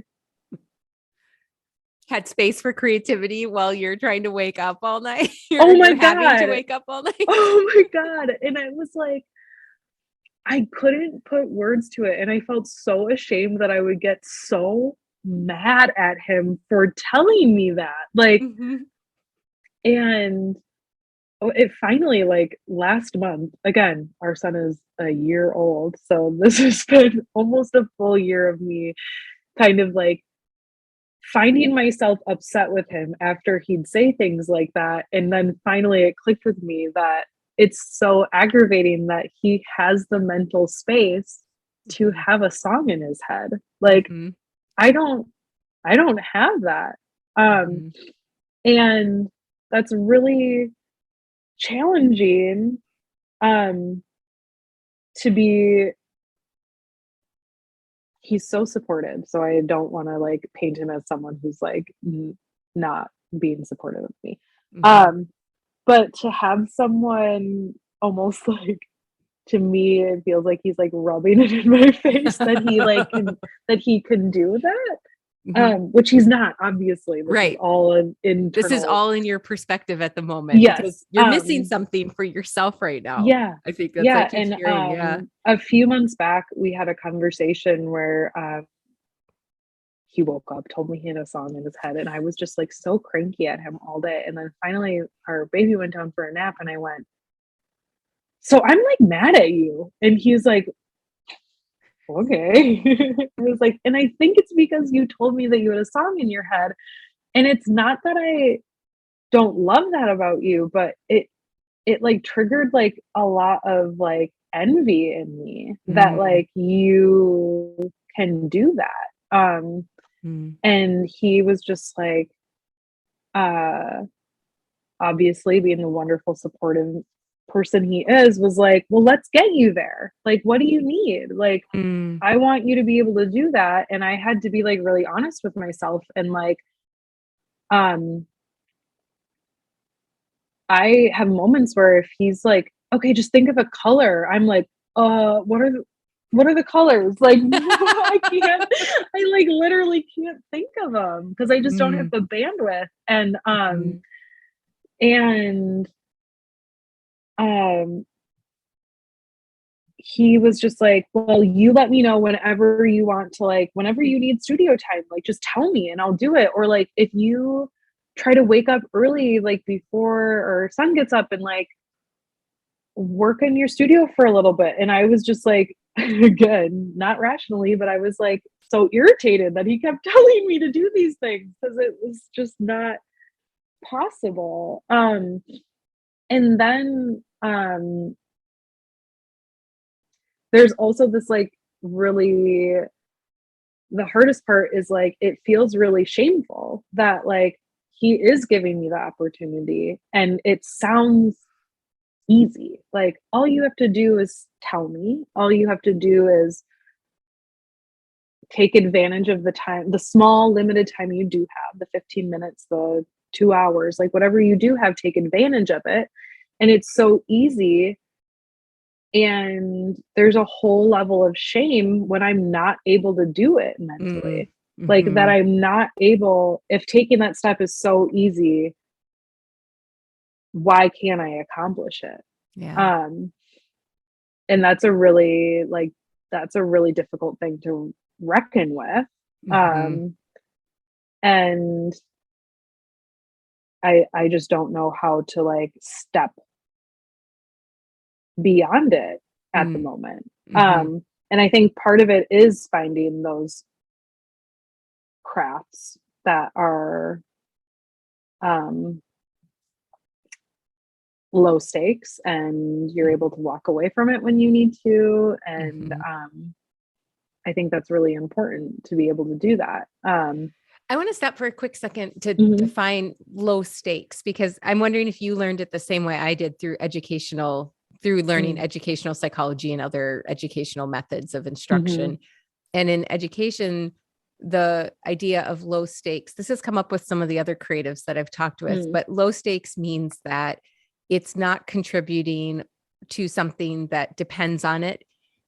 Had space for creativity while you're trying to wake up all night. oh my You're having to God. wake up all night. Oh my God. And I was like, I couldn't put words to it. And I felt so ashamed that I would get so mad at him for telling me that. Like, Mm-hmm. and it finally, like last month, again, our son is a year old. So this has been almost a full year of me kind of like finding myself upset with him after he'd say things like that. And then finally it clicked with me that it's so aggravating that he has the mental space to have a song in his head. Like Mm-hmm. I don't have that. Mm-hmm. And that's really challenging to be. He's so supportive, so I don't wanna, like, paint him as someone who's, like, not being supportive of me. Mm-hmm. But to have someone almost, like to me, it feels like he's, like, rubbing it in my face that he, like, can do that, Mm-hmm. which he's not, obviously. This is Right. all an This is internal. all in your perspective at the moment because Yes, you're missing something for yourself right now. yeah, I think that's yeah, what you're and, sharing. Yeah. a few months back, we had a conversation where, he woke up, told me he had a song in his head, and I was just, like, so cranky at him all day, and then finally, our baby went down for a nap, and I went, "So I'm, like, mad at you," and he's like, "Okay." I was like, "And I think it's because you told me that you had a song in your head, and it's not that I don't love that about you, but it, like, triggered, like, a lot of, like, envy in me that, Mm, like, you can do that." mm, And he was just like, uh, obviously being the wonderful supportive person he is, was like, "Well, let's get you there. Like, what do you need? Like, mm, I want you to be able to do that." And I had to be, like, really honest with myself and, like, um, I have moments where if he's like, "Okay, just think of a color," I'm like, what are the colors?" Like, I can't I, like, literally can't think of them because I just don't have mm, the bandwidth. mhm, And, um, he was just like, "Well, you let me know whenever you want to, like whenever you need studio time, like, just tell me and I'll do it, or, like, if you try to wake up early, like, before our sun gets up and, like, work in your studio for a little bit." And I was just like, again, not rationally, but I was, like, so irritated that he kept telling me to do these things because it was just not possible. And then, there's also this, like, really the hardest part is, like, it feels really shameful that, like, he is giving me the opportunity, and it sounds easy. Like, all you have to do is tell me. All you have to do is take advantage of the small limited time you do have, the 15 minutes, the 2 hours, like, whatever you do have, take advantage of it, and it's so easy. And there's a whole level of shame when I'm not able to do it mm, mentally. Like, that mhm. I'm not able if taking that step is so easy, why can't I accomplish it? Yeah. Um, and that's a really difficult thing to reckon with. Mhm, Um, and I just don't know how to, like, step beyond it at the mm, moment. mhm, And I think part of it is finding those crafts that are, um, low stakes and you're able mhm, to walk away from it when you need to. And, mhm. I think that's really important to be able to do that. I want to stop for a quick second to Mhm, define low stakes because I'm wondering if you learned it the same way I did through learning mm, educational psychology and other educational methods of mhm, instruction. And in education, the idea of low stakes, this has come up with some of the other creatives that I've talked with, mm, but low stakes means that it's not contributing to something that depends on it.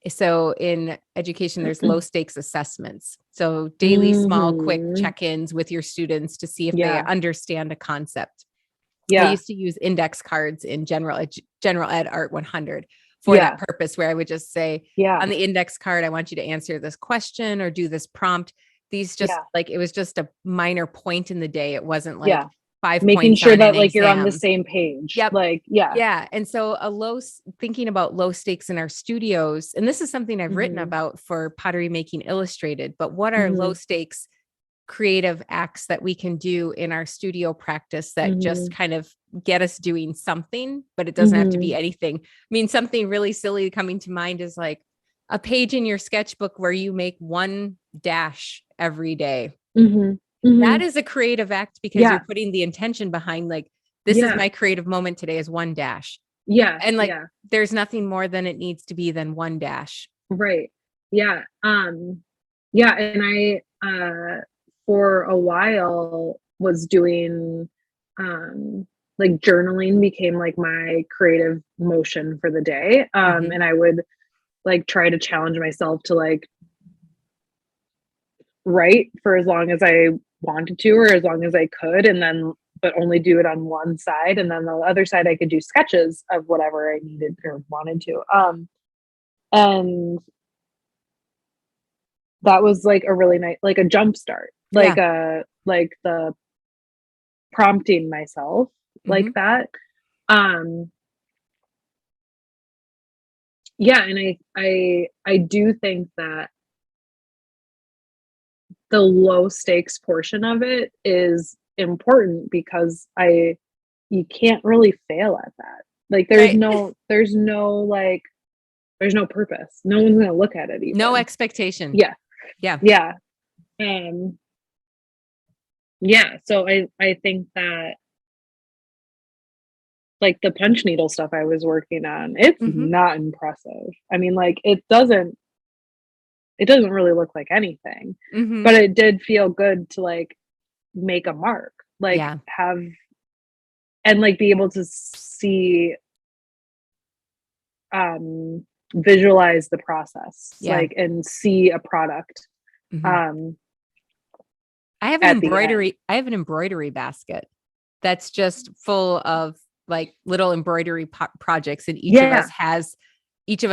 So in education, there's low stakes assessments. So daily, small, quick check-ins with your students to see if they understand a concept. I used to use index cards in general ed art 100 for that purpose, where I would just say on the index card, I want you to answer this question or do this prompt. These just like, it was just a minor point in the day. It wasn't like 5 making points sure on that an like exam. you're on the same page. Yep. Like, And so thinking about low stakes in our studios, and this is something I've written about for Pottery Making Illustrated, but what are low stakes creative acts that we can do in our studio practice that just kind of get us doing something, but it doesn't have to be anything. I mean, something really silly coming to mind is like a page in your sketchbook where you make one dash every day. That is a creative act because you're putting the intention behind like, this is my creative moment today is one dash. And like, there's nothing more than it needs to be than one dash. Right. Yeah. And I, for a while was doing, like journaling became like my creative motion for the day. And I would like try to challenge myself to like write for as long as I wanted to, or as long as I could. And then, but only do it on one side. And then the other side, I could do sketches of whatever I needed or wanted to. And that was like a really nice, like a jump start, like the prompting myself like that. And I do think that the low stakes portion of it is important because you can't really fail at that. Like there's no purpose. No one's going to look at it even. No expectation. So I think that like the punch needle stuff I was working on, it's not impressive. I mean, like it doesn't really look like anything, but it did feel good to like make a mark, like have, and like be able to see, visualize the process, like, and see a product. I have an embroidery basket that's just full of like little embroidery projects, and each of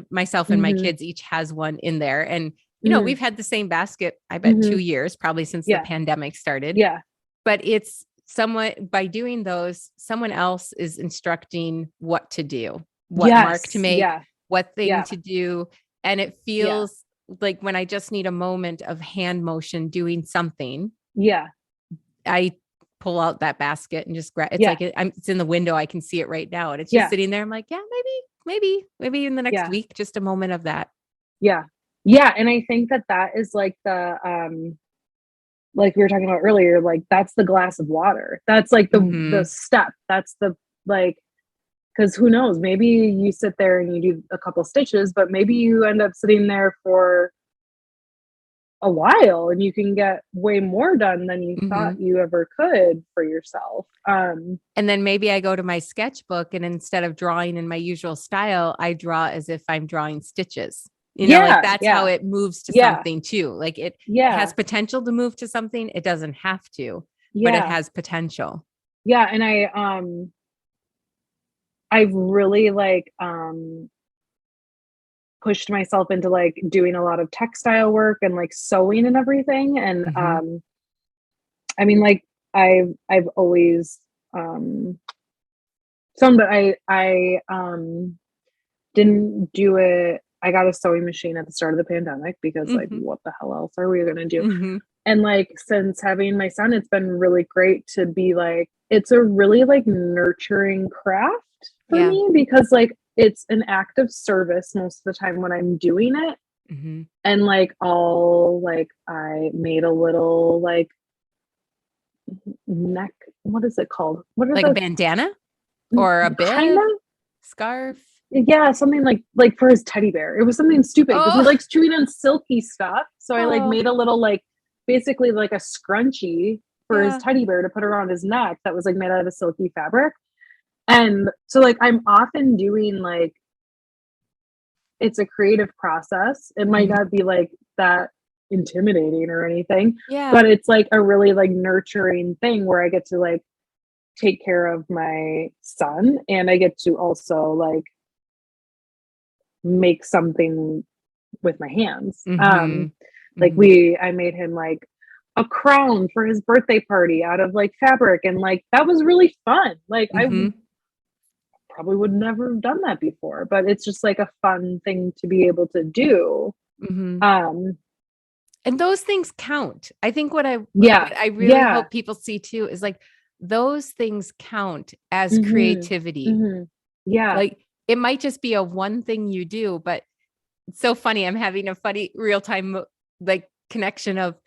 myself and my kids each has one in there. And you know, we've had the same basket, I bet 2 years, probably since the pandemic started. But it's somewhat, by doing those, someone else is instructing what to do, what mark to make, what thing to do. And it feels like when I just need a moment of hand motion doing something, I pull out that basket and just grab. It's like it's in the window. I can see it right now, and it's just sitting there. I'm like, maybe in the next week, just a moment of that. And I think that is like the like we were talking about earlier, like that's the glass of water. That's like the step. That's the like, because who knows, maybe you sit there and you do a couple stitches, but maybe you end up sitting there for a while and you can get way more done than you thought you ever could for yourself. And then maybe I go to my sketchbook, and instead of drawing in my usual style, I draw as if I'm drawing stitches. You know, like that's how it moves to something too. Like it has potential to move to something. It doesn't have to, but it has potential. And I've really like pushed myself into like doing a lot of textile work and like sewing and everything. And I mean, like I've always sewn, but I didn't do it. I got a sewing machine at the start of the pandemic because like what the hell else are we gonna do? And like since having my son, it's been really great to be like, it's a really like nurturing craft for me, because like it's an act of service most of the time when I'm doing it. And like I made a little like neck, what is it called? What is like a bandana or a bib, scarf? Yeah, something like for his teddy bear. It was something stupid because he likes chewing on silky stuff. So I like made a little like basically like a scrunchie for his teddy bear to put around his neck that was like made out of a silky fabric. And so like, I'm often doing like, it's a creative process. It might not be like that intimidating or anything, Yeah. but it's like a really like nurturing thing where I get to like take care of my son, and I get to also like make something with my hands. Mm-hmm. Like Mm-hmm. I made him like a crown for his birthday party out of like fabric, and like that was really fun. Like I Mm-hmm. probably would never have done that before, but it's just like a fun thing to be able to do. Mm-hmm. Um, And those things count. I think what yeah, I really yeah, hope people see too is like those things count as mm-hmm, creativity. mm-hmm, yeah, Like it might just be a one thing you do, but it's so funny. I'm having a funny real time like connection of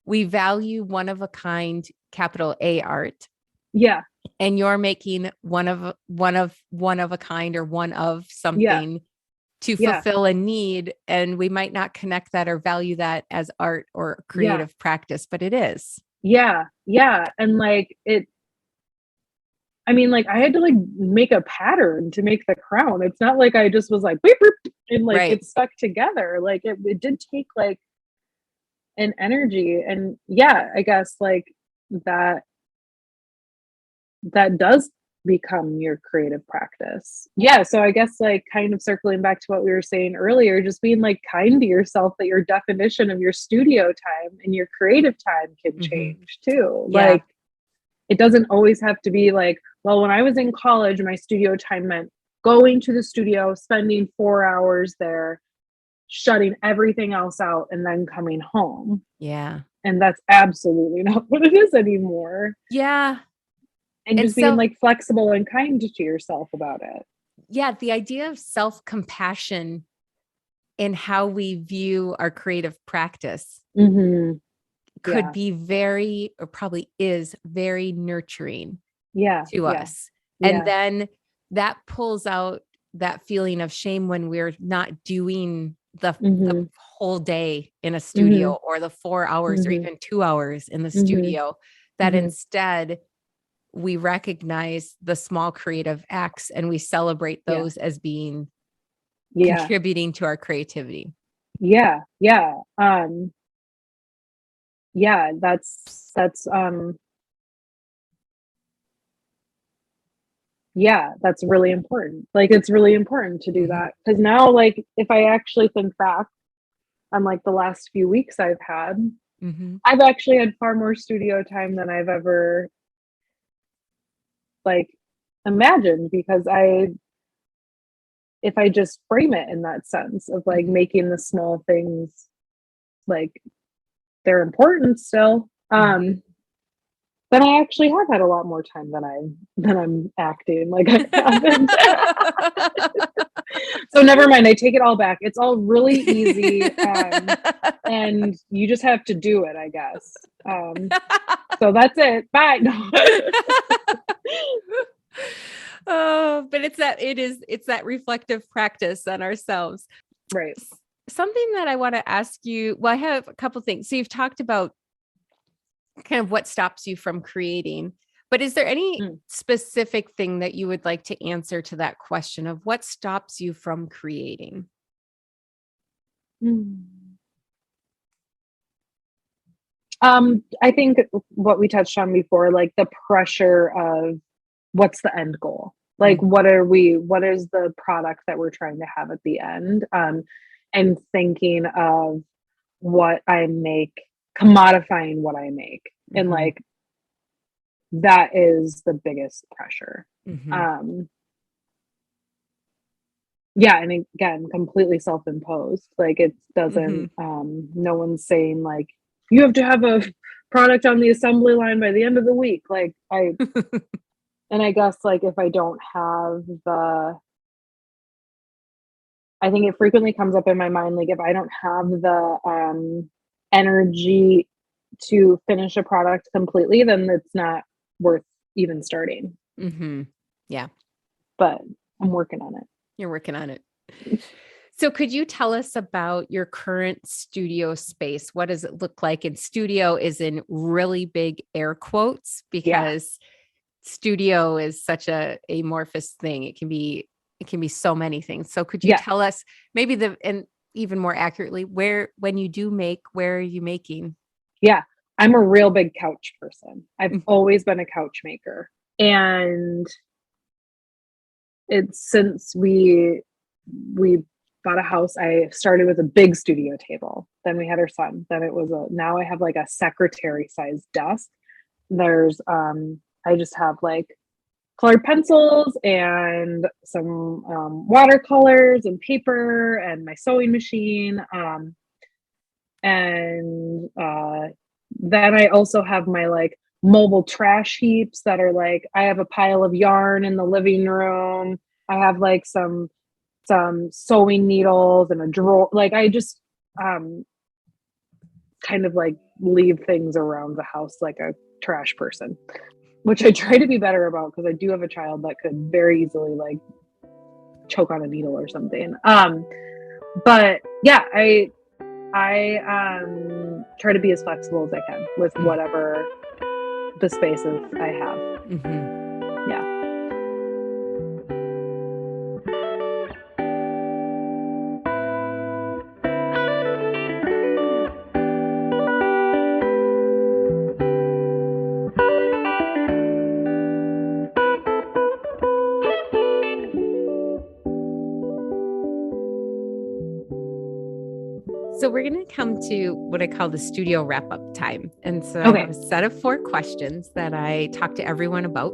we value one of a kind, capital A art, yeah, and you're making one of a kind or one of yeah, something to yeah, fulfill a need. And we might not connect that or value that as art or yeah, creative practice, but it is. yeah, yeah. And like it, I mean, like I had to like make a pattern to make the crown. It's not like I just was like beep, beep, and like Right. it stuck together. Like it did take like an energy. And yeah, I guess like that that does become your creative practice. Yeah, so I guess like kind of circling back to what we were saying earlier, just being like kind to yourself, that your definition of your studio time and your creative time can Mm-hmm. change too. Yeah. Like it doesn't always have to be like, well, when I was in college, my studio time meant going to the studio, spending 4 hours there, shutting everything else out, and then coming home. Yeah. And that's absolutely not what it is anymore. Yeah. And And just being so, like flexible and kind to yourself about it. yeah, the idea of self-compassion in how we view our creative practice Mm-hmm. could Yeah. be very, or probably is very nurturing Yeah. to Yeah. us. And Yeah. then that pulls out that feeling of shame when we're not doing the Mm-hmm. whole day in a Mm-hmm. studio or the 4 hours or Mm-hmm. even 2 hours in the Mm-hmm. studio, that Mm-hmm. instead we recognize the small creative acts and we celebrate Yeah. those as being Yeah. contributing to our creativity. Yeah. Yeah. Yeah, yeah, that's really important. Like it's really important to do Mhm. that, because now like if I actually think back on like the last few weeks Mhm. I've actually had far more studio time than I've ever like imagined, because I if I just frame it in that sense of like Mhm. making the small things like they're important still. Mhm. Then I actually have had a lot more time than I'm acting like I haven't. So never mind, I take it all back. It's all really easy, and you just have to do it, I guess. So that's it. Bye. No. Oh, but it's that reflective practice on ourselves. Right. Something that I want to ask you, well, I have a couple things. So you've talked about kind of what stops you from creating, but is there any Mm. specific thing that you would like to answer to that question of what stops you from creating? Mm. I think what we touched on before, like the pressure of what's the end goal? Like, Mm, what is the product that we're trying to have at the end? And thinking of what I make, commodifying what I make. And mhm, like, that is the biggest pressure. mhm, Um, yeah. And again, completely self imposed. Like, it doesn't, mhm. no one's saying, like, you have to have a product on the assembly line by the end of the week. Like, and I guess, like, if I don't have I think it frequently comes up in my mind, like, if I don't have the, energy to finish a product completely, then it's not worth even starting, Mhm. Yeah, but I'm working on it. you're working on it. So could you tell us about your current studio space? What does it look like? And studio is in really big air quotes Yeah. because studio is such a amorphous thing. It can be so many things. So could you tell us maybe and even more accurately, when you do make, where are you making? Yeah. I'm a real big couch person. I've always been a couch maker. And it's since we bought a house, I started with a big studio table. Then we had our son. Then now I have like a secretary sized desk. There's, I just have like colored pencils and some watercolors and paper and my sewing machine. And then I also have my like mobile trash heaps that are like, I have a pile of yarn in the living room. I have like some sewing needles and a drawer. Like I just kind of like leave things around the house like a trash person, which I try to be better about because I do have a child that could very easily like choke on a needle or something. But yeah, I try to be as flexible as I can with whatever the spaces I have. Yeah. So we're going to come to what I call the studio wrap up time. And so I have a set of 4 questions that I talk to everyone about.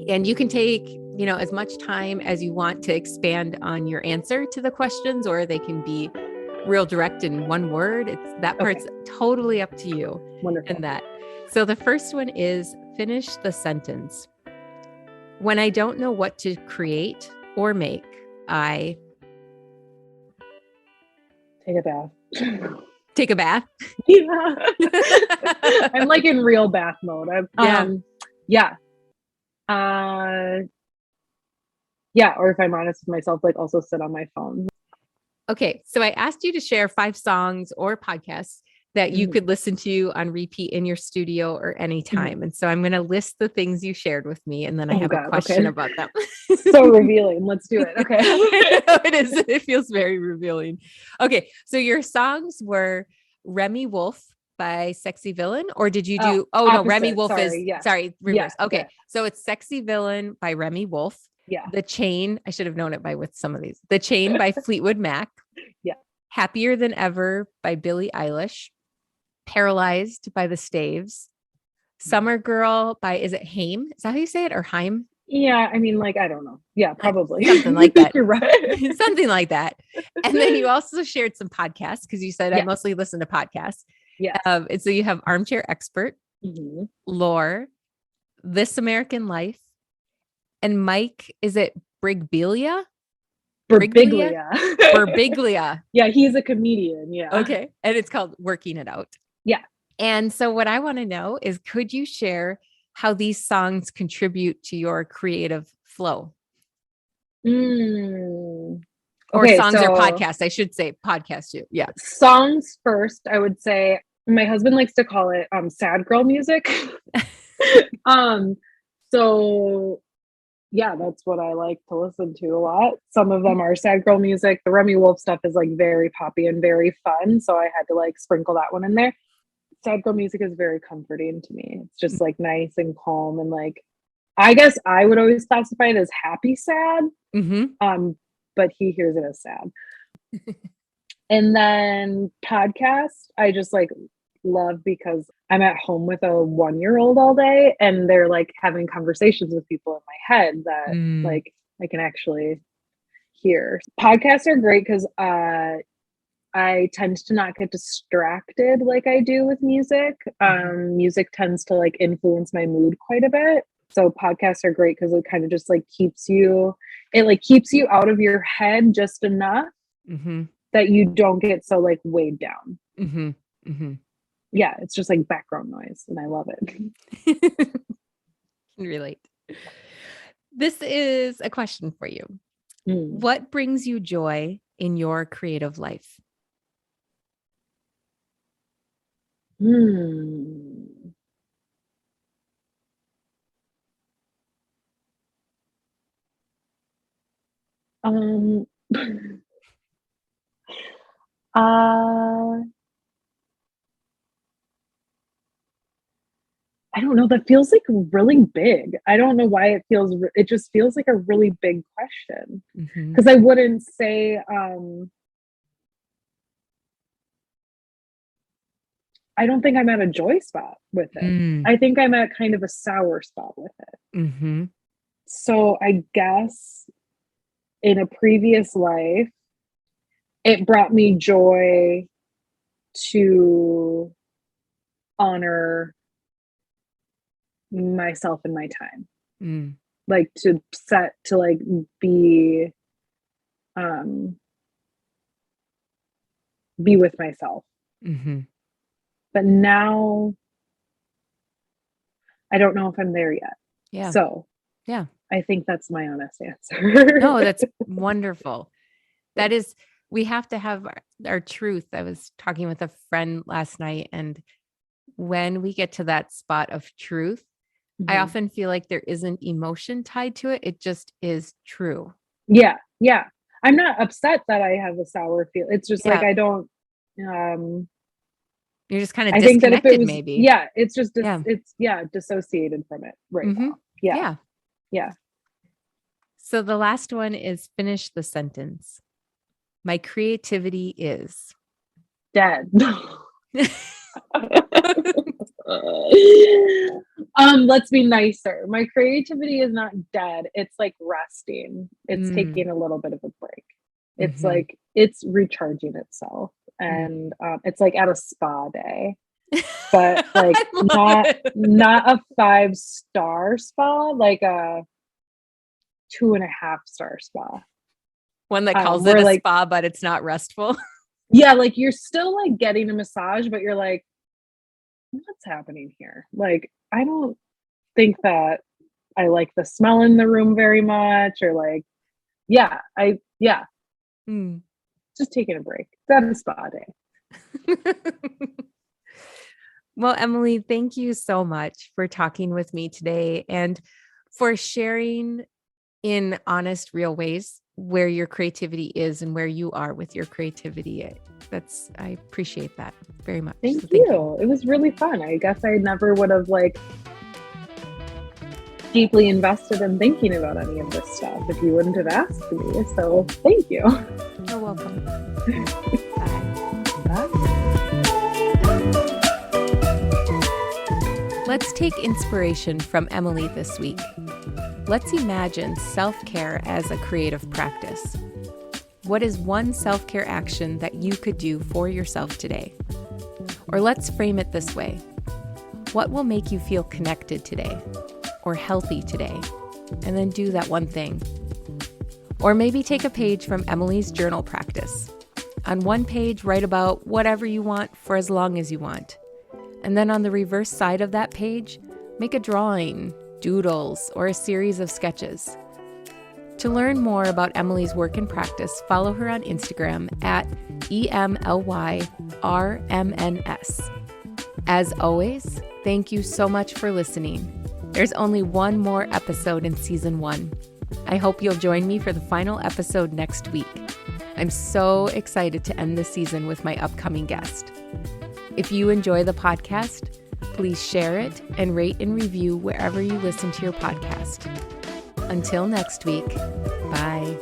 And you can take, as much time as you want to expand on your answer to the questions, or they can be real direct in one word. That part's totally up to you. Wonderful. And that. So the first one is finish the sentence. When I don't know what to create or make, I take a bath. Take a bath? Yeah. I'm like in real bath mode. Or if I'm honest with myself, like also sit on my phone. Okay. So I asked you to share 5 songs or podcasts that you could listen to on repeat in your studio or anytime. And so I'm going to list the things you shared with me. And then I have a question about them. So revealing. Let's do it. Okay. It is. It feels very revealing. Okay. So your songs were Remy Wolf by Sexy Villain, or did you do, Remy Wolf reverse. Yeah, okay. So it's Sexy Villain by Remy Wolf. Yeah. The Chain. I should have known it by with some of these. The Chain by Fleetwood Mac. Yeah. Happier Than Ever by Billie Eilish. Paralyzed by the Staves. Summer Girl by, is it Haim? Is that how you say it? Or Haim? Yeah. I mean, like, I don't know. Yeah, probably. Something like that. You're right. Something like that. And then you also shared some podcasts because you said I mostly listen to podcasts. Yeah. And so you have Armchair Expert, Lore, This American Life, and Mike, is it Birbiglia? Birbiglia. Yeah, he's a comedian. Yeah. Okay. And it's called Working It Out. Yeah. And so what I want to know is, could you share how these songs contribute to your creative flow? Or songs or podcasts. I should say podcast too. Yeah. Songs first, I would say. My husband likes to call it sad girl music. So yeah, that's what I like to listen to a lot. Some of them are sad girl music. The Remy Wolf stuff is like very poppy and very fun. So I had to like sprinkle that one in there. Sad girl music is very comforting to me. It's just like nice and calm. And like, I guess I would always classify it as happy sad. But he hears it as sad. And then podcast, I just like love because I'm at home with a 1-year-old all day and they're like having conversations with people in my head that like I can actually hear. Podcasts are great because I tend to not get distracted like I do with music. Music tends to like influence my mood quite a bit. So podcasts are great because it kind of just like keeps you out of your head just enough that you don't get so like weighed down. Yeah, it's just like background noise and I love it. Can relate. This is a question for you. What brings you joy in your creative life? Um, uh, I don't know. That feels like really big. I don't know why it just feels like a really big question. Mm-hmm. Because I wouldn't say, I don't think I'm at a joy spot with it. Mm. I think I'm at kind of a sour spot with it. Mm-hmm. So I guess in a previous life, it brought me joy to honor myself and my time. Mm. Like to like um be with myself. Mm-hmm. But now I don't know if I'm there yet. Yeah. So Yeah. I think that's my honest answer. No, that's wonderful. That is, we have to have our truth. I was talking with a friend last night, and when we get to that spot of truth, I Mhm. often feel like there isn't emotion tied to it. It just is true. Yeah. Yeah. I'm not upset that I have a sour feel. It's just like Yeah. I don't um You're just kind of I think that if it disconnected, was maybe. yeah, it's just Yeah. it's dissociated from it right Mm-hmm. now. Yeah. Yeah. Yeah. So the last one is finish the sentence. My creativity is. Dead. Let's be nicer. My creativity is not dead. It's like resting. It's Mm, taking a little bit of a break. It's mhm, like it's recharging itself. mm. And it's like at a spa day, but like I love it. not a 5-star spa, like a 2.5-star spa. One that calls it Where a like spa, but it's not restful. yeah, like you're still like getting a massage, but you're like, what's happening here? Like, I don't think that I like the smell in the room very much, or like, yeah, Mm. just taking a break. It's at a spa day. Well, Emily, thank you so much for talking with me today and for sharing in honest, real ways where your creativity is and where you are with your creativity. I appreciate that very much. Thank So you. It was really fun. I guess I never would have like deeply invested in thinking about any of this stuff if you wouldn't have asked me. So thank you. You're welcome. Bye. Bye. Let's take inspiration from Emily this week. Let's imagine self-care as a creative practice. What is one self-care action that you could do for yourself today? Or let's frame it this way. What will make you feel connected today or healthy today? And then do that one thing. Or maybe take a page from Emily's journal practice. On one page, write about whatever you want for as long as you want. And then on the reverse side of that page, make a drawing, doodles, or a series of sketches. To learn more about Emily's work and practice, follow her on Instagram at EMLYRMNS. As always, thank you so much for listening. There's only one more episode in season 1. I hope you'll join me for the final episode next week. I'm so excited to end this season with my upcoming guest. If you enjoy the podcast, please share it and rate and review wherever you listen to your podcast. Until next week, bye.